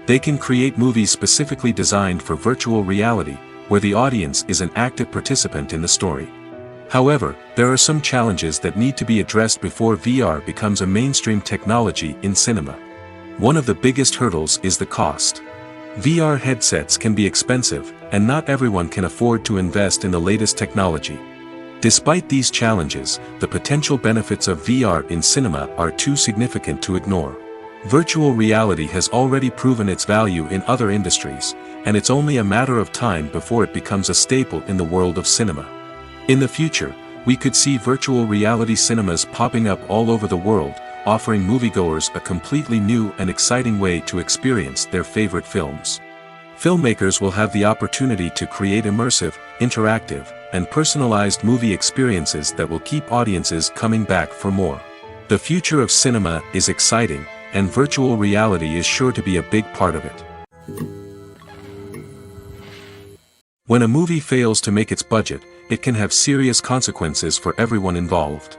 They can create movies specifically designed for virtual reality, where the audience is an active participant in the story. However, there are some challenges that need to be addressed before VR becomes a mainstream technology in cinema. One of the biggest hurdles is the cost. VR headsets can be expensive, and not everyone can afford to invest in the latest technology. Despite these challenges, the potential benefits of VR in cinema are too significant to ignore. Virtual reality has already proven its value in other industries, and it's only a matter of time before it becomes a staple in the world of cinema. In the future, we could see virtual reality cinemas popping up all over the world, offering moviegoers a completely new and exciting way to experience their favorite films. Filmmakers will have the opportunity to create immersive, interactive, and personalized movie experiences that will keep audiences coming back for more. The future of cinema is exciting, and virtual reality is sure to be a big part of it. When a movie fails to make its budget, it can have serious consequences for everyone involved.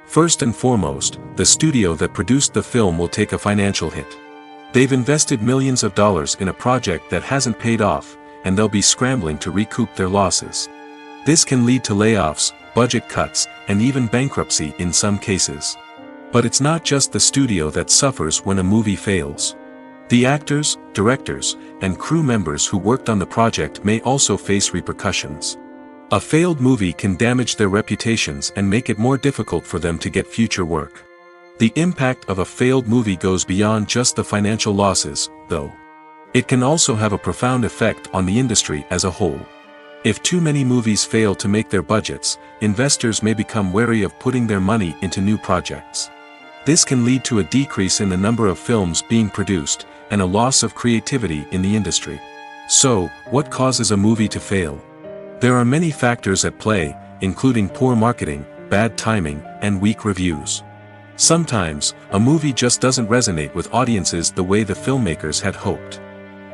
First and foremost, the studio that produced the film will take a financial hit. They've invested millions of dollars in a project that hasn't paid off, and they'll be scrambling to recoup their losses. This can lead to layoffs, budget cuts, and even bankruptcy in some cases. But it's not just the studio that suffers when a movie fails. The actors, directors, and crew members who worked on the project may also face repercussions. A failed movie can damage their reputations and make it more difficult for them to get future work. The impact of a failed movie goes beyond just the financial losses, though. It can also have a profound effect on the industry as a whole. If too many movies fail to make their budgets, investors may become wary of putting their money into new projects. This can lead to a decrease in the number of films being produced, and a loss of creativity in the industry. So, what causes a movie to fail? There are many factors at play, including poor marketing, bad timing, and weak reviews. Sometimes, a movie just doesn't resonate with audiences the way the filmmakers had hoped.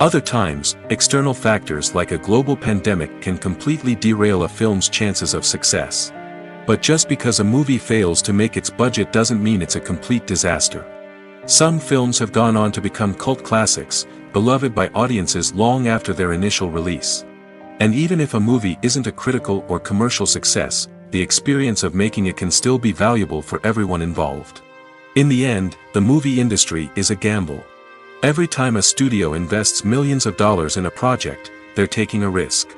Other times, external factors like a global pandemic can completely derail a film's chances of success. But just because a movie fails to make its budget doesn't mean it's a complete disaster. Some films have gone on to become cult classics, beloved by audiences long after their initial release. And even if a movie isn't a critical or commercial success, the experience of making it can still be valuable for everyone involved. In the end, the movie industry is a gamble. Every time a studio invests millions of dollars in a project, they're taking a risk.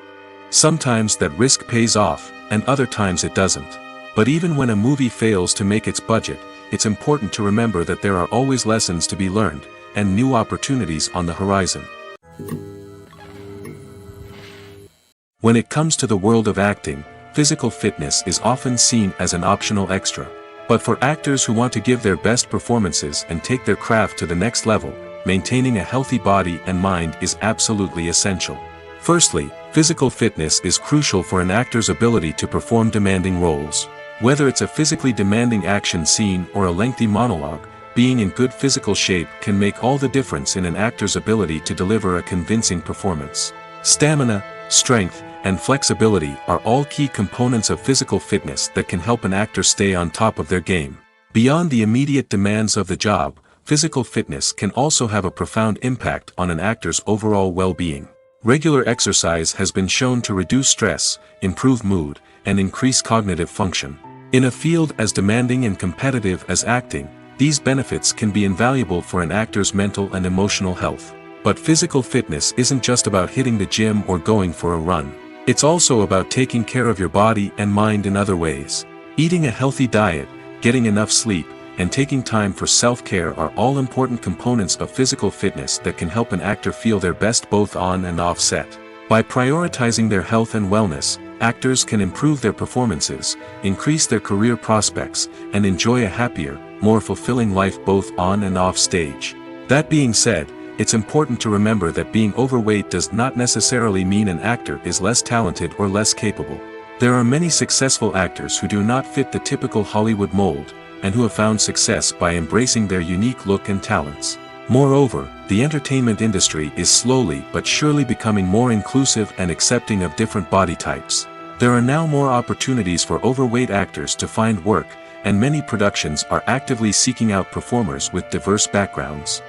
Sometimes that risk pays off, and other times it doesn't. But even when a movie fails to make its budget, it's important to remember that there are always lessons to be learned, and new opportunities on the horizon. When it comes to the world of acting, physical fitness is often seen as an optional extra. But for actors who want to give their best performances and take their craft to the next level, maintaining a healthy body and mind is absolutely essential. Firstly, physical fitness is crucial for an actor's ability to perform demanding roles. Whether it's a physically demanding action scene or a lengthy monologue, being in good physical shape can make all the difference in an actor's ability to deliver a convincing performance. Stamina, strength, and flexibility are all key components of physical fitness that can help an actor stay on top of their game. Beyond the immediate demands of the job, physical fitness can also have a profound impact on an actor's overall well-being. Regular exercise has been shown to reduce stress, improve mood, and increase cognitive function. In a field as demanding and competitive as acting, these benefits can be invaluable for an actor's mental and emotional health. But physical fitness isn't just about hitting the gym or going for a run. It's also about taking care of your body and mind in other ways. Eating a healthy diet, getting enough sleep, and taking time for self-care are all important components of physical fitness that can help an actor feel their best both on and off set. By prioritizing their health and wellness, actors can improve their performances, increase their career prospects, and enjoy a happier, more fulfilling life both on and off stage. That being said, it's important to remember that being overweight does not necessarily mean an actor is less talented or less capable. There are many successful actors who do not fit the typical Hollywood mold, and who have found success by embracing their unique look and talents. Moreover, the entertainment industry is slowly but surely becoming more inclusive and accepting of different body types. There are now more opportunities for overweight actors to find work, and many productions are actively seeking out performers with diverse backgrounds.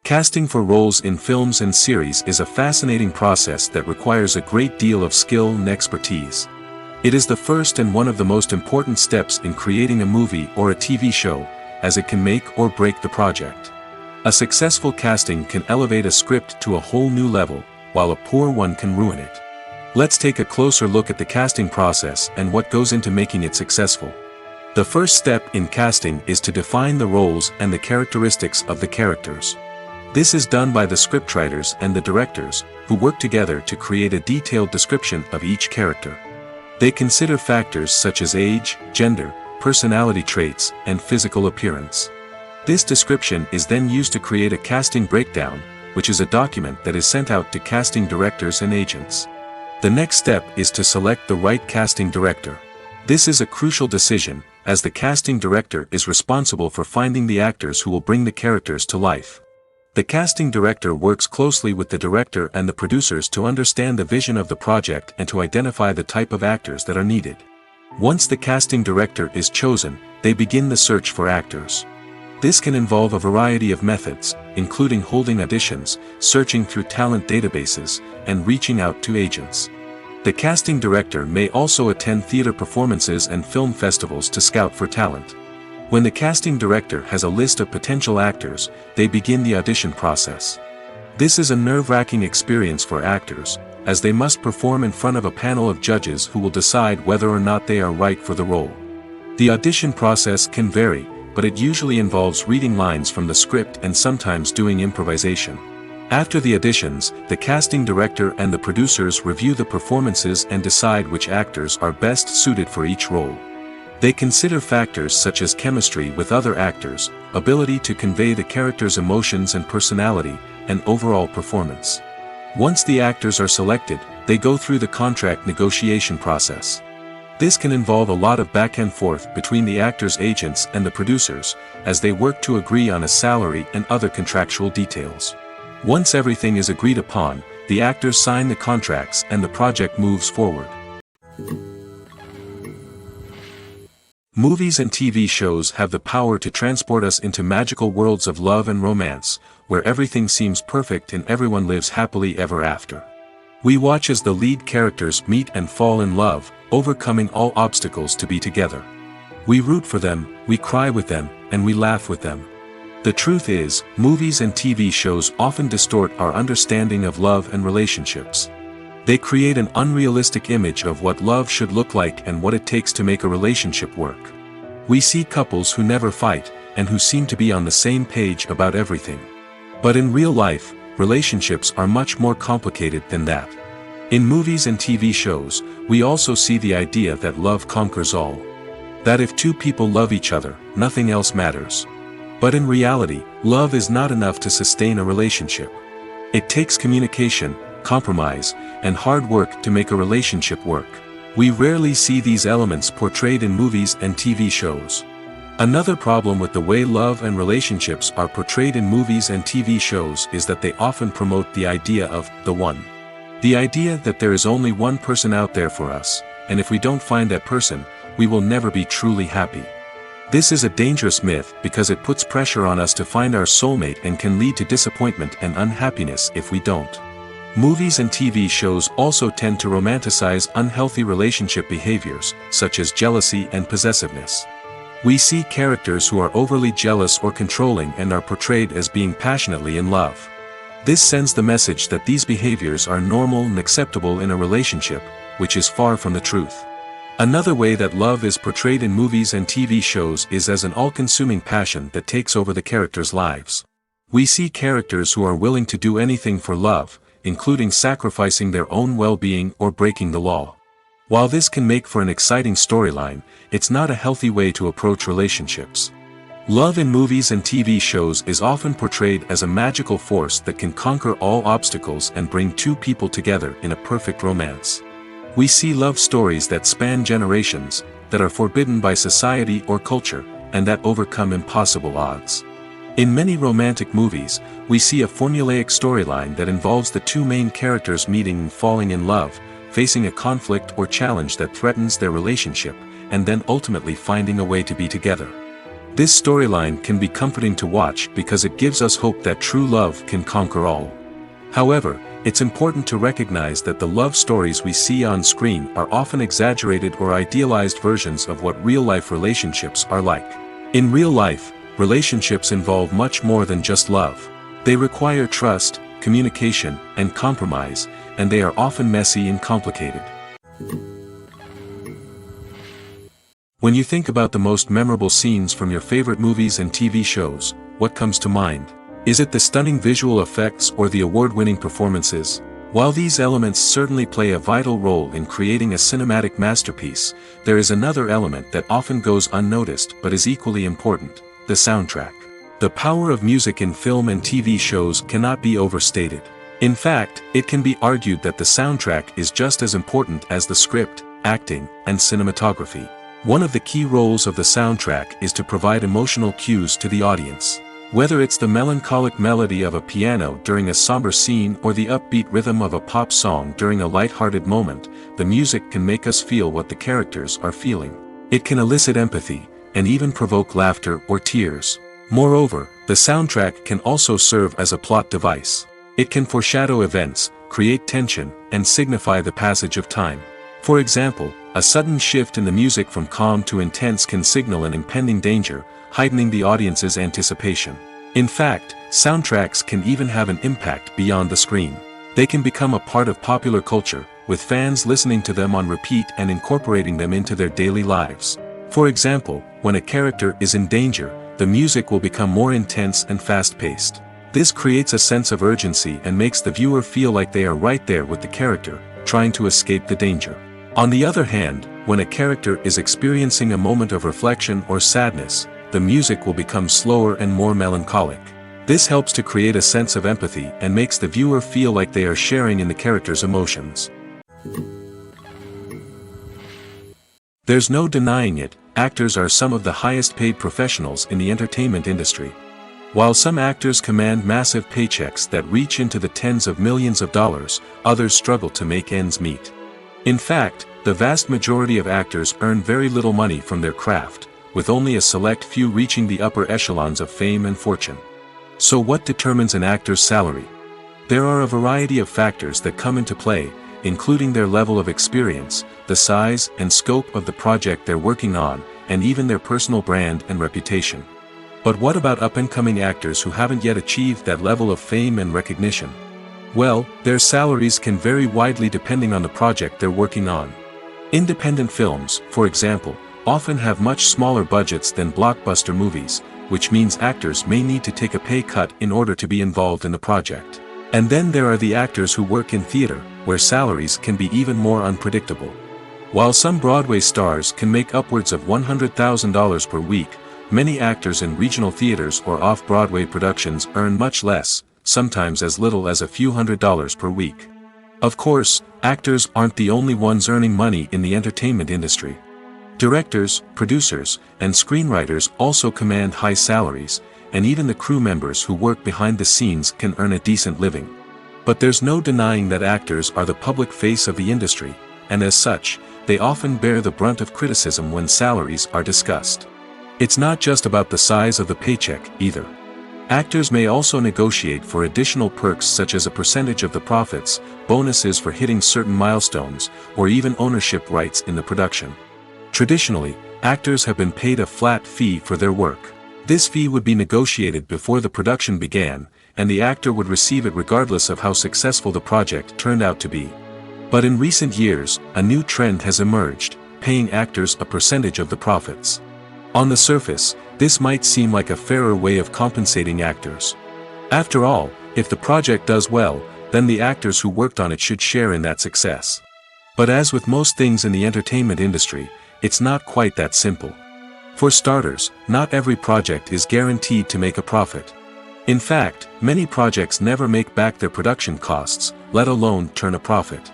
Casting for roles in films and series is a fascinating process that requires a great deal of skill and expertise. It is the first and one of the most important steps in creating a movie or a TV show, as it can make or break the project. A successful casting can elevate a script to a whole new level, while a poor one can ruin it. Let's take a closer look at the casting process and what goes into making it successful. The first step in casting is to define the roles and the characteristics of the characters. This is done by the scriptwriters and the directors, who work together to create a detailed description of each character. They consider factors such as age, gender, personality traits, and physical appearance. This description is then used to create a casting breakdown, which is a document that is sent out to casting directors and agents. The next step is to select the right casting director. This is a crucial decision, as the casting director is responsible for finding the actors who will bring the characters to life. The casting director works closely with the director and the producers to understand the vision of the project and to identify the type of actors that are needed. Once the casting director is chosen, they begin the search for actors. This can involve a variety of methods, including holding auditions, searching through talent databases, and reaching out to agents. The casting director may also attend theater performances and film festivals to scout for talent. When the casting director has a list of potential actors, they begin the audition process. This is a nerve-wracking experience for actors, as they must perform in front of a panel of judges who will decide whether or not they are right for the role. The audition process can vary, but it usually involves reading lines from the script and sometimes doing improvisation. After the auditions, the casting director and the producers review the performances and decide which actors are best suited for each role. They consider factors such as chemistry with other actors, ability to convey the character's emotions and personality, and overall performance. Once the actors are selected, they go through the contract negotiation process. This can involve a lot of back and forth between the actors' agents and the producers, as they work to agree on a salary and other contractual details. Once everything is agreed upon, the actors sign the contracts and the project moves forward. Movies and TV shows have the power to transport us into magical worlds of love and romance, where everything seems perfect and everyone lives happily ever after. We watch as the lead characters meet and fall in love, overcoming all obstacles to be together. We root for them, we cry with them, and we laugh with them. The truth is, movies and TV shows often distort our understanding of love and relationships. They create an unrealistic image of what love should look like and what it takes to make a relationship work. We see couples who never fight, and who seem to be on the same page about everything. But in real life, relationships are much more complicated than that. In movies and TV shows, we also see the idea that love conquers all. That if two people love each other, nothing else matters. But in reality, love is not enough to sustain a relationship. It takes communication, compromise, and hard work to make a relationship work. We rarely see these elements portrayed in movies and TV shows. Another problem with the way love and relationships are portrayed in movies and TV shows is that they often promote the idea of the one. The idea that there is only one person out there for us, and if we don't find that person, we will never be truly happy. This is a dangerous myth because it puts pressure on us to find our soulmate and can lead to disappointment and unhappiness if we don't. Movies and TV shows also tend to romanticize unhealthy relationship behaviors, such as jealousy and possessiveness. We see characters who are overly jealous or controlling and are portrayed as being passionately in love. This sends the message that these behaviors are normal and acceptable in a relationship, which is far from the truth. Another way that love is portrayed in movies and TV shows is as an all-consuming passion that takes over the characters' lives. We see characters who are willing to do anything for love, including sacrificing their own well-being or breaking the law. While this can make for an exciting storyline, it's not a healthy way to approach relationships. Love in movies and TV shows is often portrayed as a magical force that can conquer all obstacles and bring two people together in a perfect romance. We see love stories that span generations, that are forbidden by society or culture, and that overcome impossible odds. In many romantic movies, we see a formulaic storyline that involves the two main characters meeting and falling in love, facing a conflict or challenge that threatens their relationship, and then ultimately finding a way to be together. This storyline can be comforting to watch because it gives us hope that true love can conquer all. However, it's important to recognize that the love stories we see on screen are often exaggerated or idealized versions of what real-life relationships are like. In real life, relationships involve much more than just love. They require trust, communication, and compromise, and they are often messy and complicated. When you think about the most memorable scenes from your favorite movies and TV shows, what comes to mind? Is it the stunning visual effects or the award-winning performances? While these elements certainly play a vital role in creating a cinematic masterpiece, there is another element that often goes unnoticed but is equally important: the soundtrack. The power of music in film and TV shows cannot be overstated. In fact, it can be argued that the soundtrack is just as important as the script, acting, and cinematography. One of the key roles of the soundtrack is to provide emotional cues to the audience. Whether it's the melancholic melody of a piano during a somber scene or the upbeat rhythm of a pop song during a light-hearted moment, the music can make us feel what the characters are feeling. It can elicit empathy, and even provoke laughter or tears. Moreover, the soundtrack can also serve as a plot device. It can foreshadow events, create tension, and signify the passage of time. For example, a sudden shift in the music from calm to intense can signal an impending danger, heightening the audience's anticipation. In fact, soundtracks can even have an impact beyond the screen. They can become a part of popular culture, with fans listening to them on repeat and incorporating them into their daily lives. For example, when a character is in danger, the music will become more intense and fast-paced. This creates a sense of urgency and makes the viewer feel like they are right there with the character, trying to escape the danger. On the other hand, when a character is experiencing a moment of reflection or sadness, the music will become slower and more melancholic. This helps to create a sense of empathy and makes the viewer feel like they are sharing in the character's emotions. There's no denying it, actors are some of the highest paid professionals in the entertainment industry. While some actors command massive paychecks that reach into the tens of millions of dollars, others struggle to make ends meet. In fact, the vast majority of actors earn very little money from their craft, with only a select few reaching the upper echelons of fame and fortune. So what determines an actor's salary? There are a variety of factors that come into play, including their level of experience, the size and scope of the project they're working on, and even their personal brand and reputation. But what about up-and-coming actors who haven't yet achieved that level of fame and recognition? Well, their salaries can vary widely depending on the project they're working on. Independent films, for example, often have much smaller budgets than blockbuster movies, which means actors may need to take a pay cut in order to be involved in the project. And then there are the actors who work in theater, where salaries can be even more unpredictable. While some Broadway stars can make upwards of $100,000 per week, many actors in regional theaters or off-Broadway productions earn much less, sometimes as little as a few $100s per week. Of course, actors aren't the only ones earning money in the entertainment industry. Directors, producers, and screenwriters also command high salaries, and even the crew members who work behind the scenes can earn a decent living. But there's no denying that actors are the public face of the industry, and as such, they often bear the brunt of criticism when salaries are discussed. It's not just about the size of the paycheck, either. Actors may also negotiate for additional perks such as a percentage of the profits, bonuses for hitting certain milestones, or even ownership rights in the production. Traditionally, actors have been paid a flat fee for their work. This fee would be negotiated before the production began, and the actor would receive it regardless of how successful the project turned out to be. But in recent years, a new trend has emerged, paying actors a percentage of the profits. On the surface, this might seem like a fairer way of compensating actors. After all, if the project does well, then the actors who worked on it should share in that success. But as with most things in the entertainment industry, it's not quite that simple. For starters, not every project is guaranteed to make a profit. In fact, many projects never make back their production costs, let alone turn a profit.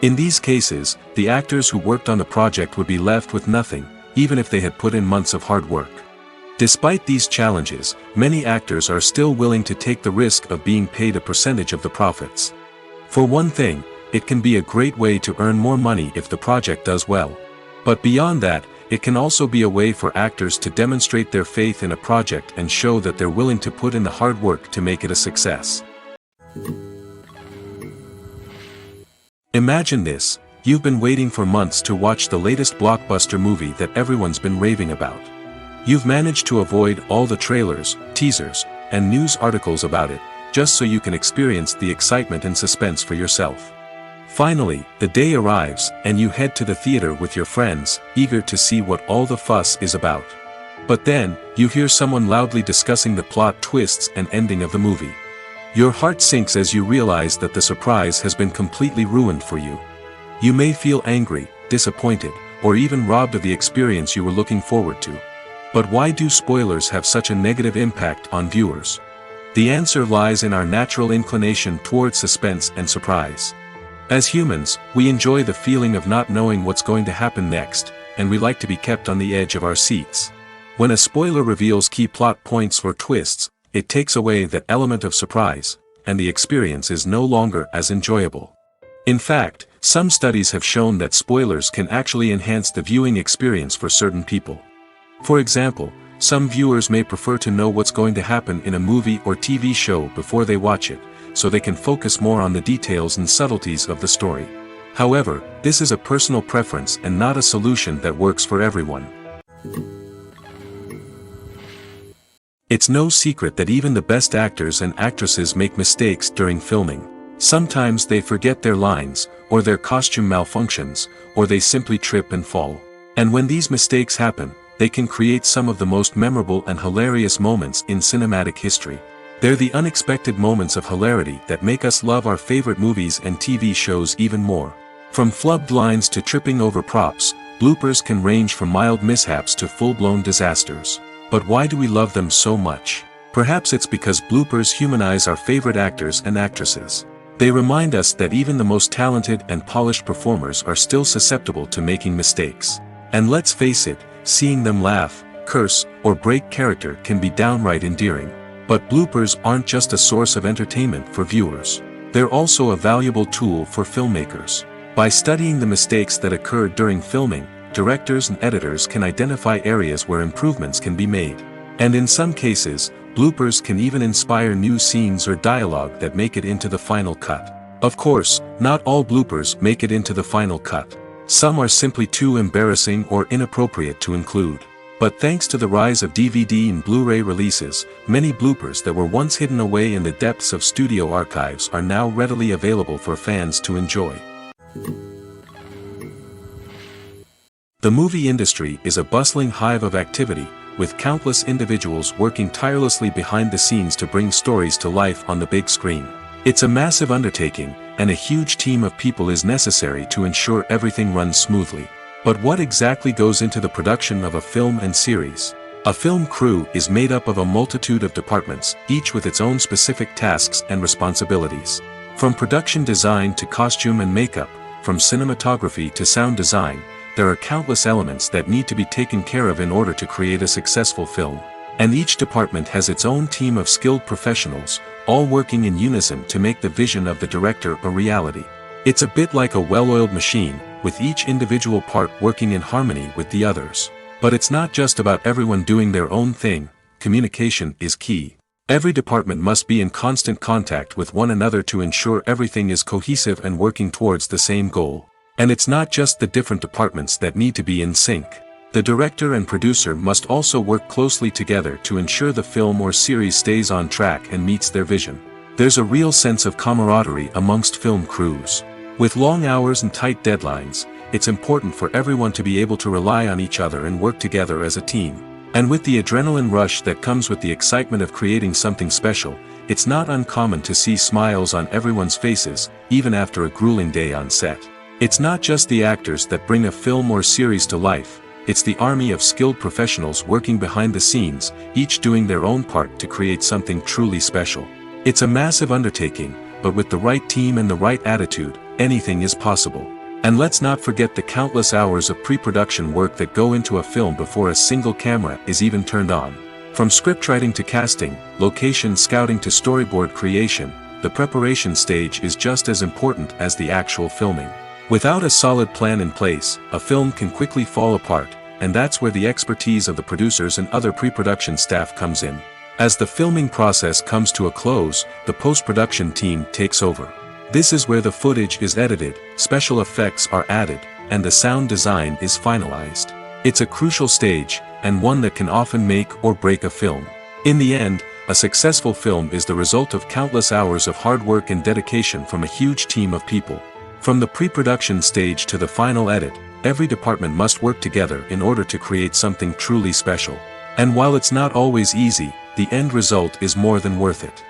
In these cases, the actors who worked on the project would be left with nothing, even if they had put in months of hard work. Despite these challenges, many actors are still willing to take the risk of being paid a percentage of the profits. For one thing, it can be a great way to earn more money if the project does well. But beyond that, it can also be a way for actors to demonstrate their faith in a project and show that they're willing to put in the hard work to make it a success. Imagine this: you've been waiting for months to watch the latest blockbuster movie that everyone's been raving about. You've managed to avoid all the trailers, teasers, and news articles about it, just so you can experience the excitement and suspense for yourself. Finally, the day arrives, and you head to the theater with your friends, eager to see what all the fuss is about. But then, you hear someone loudly discussing the plot twists and ending of the movie. Your heart sinks as you realize that the surprise has been completely ruined for you. You may feel angry, disappointed, or even robbed of the experience you were looking forward to. But why do spoilers have such a negative impact on viewers? The answer lies in our natural inclination toward suspense and surprise. As humans, we enjoy the feeling of not knowing what's going to happen next, and we like to be kept on the edge of our seats. When a spoiler reveals key plot points or twists, it takes away that element of surprise, and the experience is no longer as enjoyable. In fact, some studies have shown that spoilers can actually enhance the viewing experience for certain people. For example, some viewers may prefer to know what's going to happen in a movie or TV show before they watch it, so they can focus more on the details and subtleties of the story. However, this is a personal preference and not a solution that works for everyone. It's no secret that even the best actors and actresses make mistakes during filming. Sometimes they forget their lines, or their costume malfunctions, or they simply trip and fall. And when these mistakes happen, they can create some of the most memorable and hilarious moments in cinematic history. They're the unexpected moments of hilarity that make us love our favorite movies and TV shows even more. From flubbed lines to tripping over props, bloopers can range from mild mishaps to full-blown disasters. But why do we love them so much? Perhaps it's because bloopers humanize our favorite actors and actresses. They remind us that even the most talented and polished performers are still susceptible to making mistakes. And let's face it, seeing them laugh, curse, or break character can be downright endearing. But bloopers aren't just a source of entertainment for viewers. They're also a valuable tool for filmmakers. By studying the mistakes that occurred during filming, directors and editors can identify areas where improvements can be made. And in some cases, bloopers can even inspire new scenes or dialogue that make it into the final cut. Of course, not all bloopers make it into the final cut. Some are simply too embarrassing or inappropriate to include. But thanks to the rise of DVD and Blu-ray releases, many bloopers that were once hidden away in the depths of studio archives are now readily available for fans to enjoy. The movie industry is a bustling hive of activity, with countless individuals working tirelessly behind the scenes to bring stories to life on the big screen. It's a massive undertaking, and a huge team of people is necessary to ensure everything runs smoothly. But what exactly goes into the production of a film and series? A film crew is made up of a multitude of departments, each with its own specific tasks and responsibilities. From production design to costume and makeup, from cinematography to sound design, there are countless elements that need to be taken care of in order to create a successful film. And each department has its own team of skilled professionals, all working in unison to make the vision of the director a reality. It's a bit like a well-oiled machine, with each individual part working in harmony with the others. But it's not just about everyone doing their own thing. Communication is key. Every department must be in constant contact with one another to ensure everything is cohesive and working towards the same goal. And it's not just the different departments that need to be in sync. The director and producer must also work closely together to ensure the film or series stays on track and meets their vision. There's a real sense of camaraderie amongst film crews. With long hours and tight deadlines, it's important for everyone to be able to rely on each other and work together as a team. And with the adrenaline rush that comes with the excitement of creating something special, it's not uncommon to see smiles on everyone's faces, even after a grueling day on set. It's not just the actors that bring a film or series to life, it's the army of skilled professionals working behind the scenes, each doing their own part to create something truly special. It's a massive undertaking, but with the right team and the right attitude, anything is possible. And let's not forget the countless hours of pre-production work that go into a film before a single camera is even turned on. From scriptwriting to casting, location scouting to storyboard creation, the preparation stage is just as important as the actual filming. Without a solid plan in place, a film can quickly fall apart, and that's where the expertise of the producers and other pre-production staff comes in. As the filming process comes to a close, the post-production team takes over. This is where the footage is edited, special effects are added, and the sound design is finalized. It's a crucial stage, and one that can often make or break a film. In the end, a successful film is the result of countless hours of hard work and dedication from a huge team of people. From the pre-production stage to the final edit, every department must work together in order to create something truly special. And while it's not always easy, the end result is more than worth it.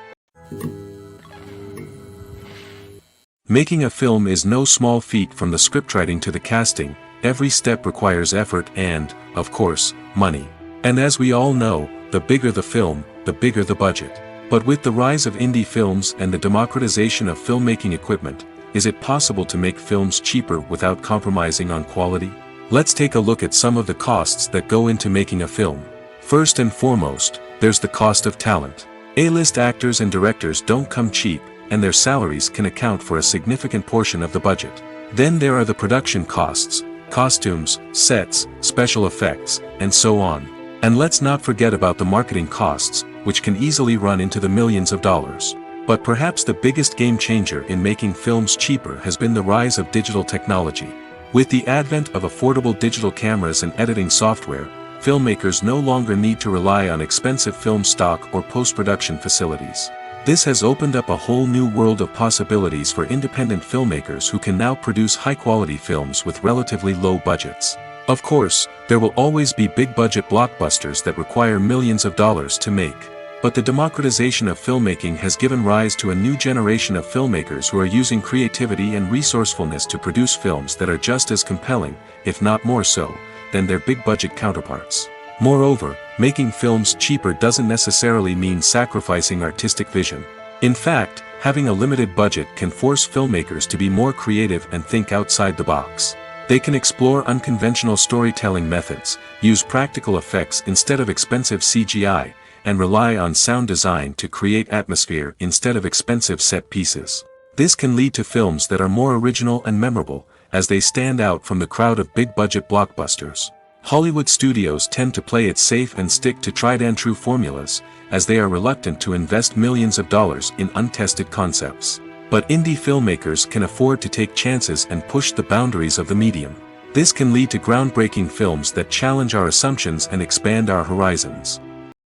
Making a film is no small feat. From the scriptwriting to the casting, every step requires effort and, of course, money. And as we all know, the bigger the film, the bigger the budget. But with the rise of indie films and the democratization of filmmaking equipment, is it possible to make films cheaper without compromising on quality? Let's take a look at some of the costs that go into making a film. First and foremost, there's the cost of talent. A-list actors and directors don't come cheap, and their salaries can account for a significant portion of the budget. Then there are the production costs, costumes, sets, special effects, and so on. And let's not forget about the marketing costs, which can easily run into the millions of dollars. But perhaps the biggest game changer in making films cheaper has been the rise of digital technology. With the advent of affordable digital cameras and editing software, filmmakers no longer need to rely on expensive film stock or post-production facilities. This has opened up a whole new world of possibilities for independent filmmakers who can now produce high-quality films with relatively low budgets. Of course, there will always be big-budget blockbusters that require millions of dollars to make. But the democratization of filmmaking has given rise to a new generation of filmmakers who are using creativity and resourcefulness to produce films that are just as compelling, if not more so, than their big-budget counterparts. Moreover, making films cheaper doesn't necessarily mean sacrificing artistic vision. In fact, having a limited budget can force filmmakers to be more creative and think outside the box. They can explore unconventional storytelling methods, use practical effects instead of expensive CGI, and rely on sound design to create atmosphere instead of expensive set pieces. This can lead to films that are more original and memorable, as they stand out from the crowd of big-budget blockbusters. Hollywood studios tend to play it safe and stick to tried-and-true formulas, as they are reluctant to invest millions of dollars in untested concepts. But indie filmmakers can afford to take chances and push the boundaries of the medium. This can lead to groundbreaking films that challenge our assumptions and expand our horizons.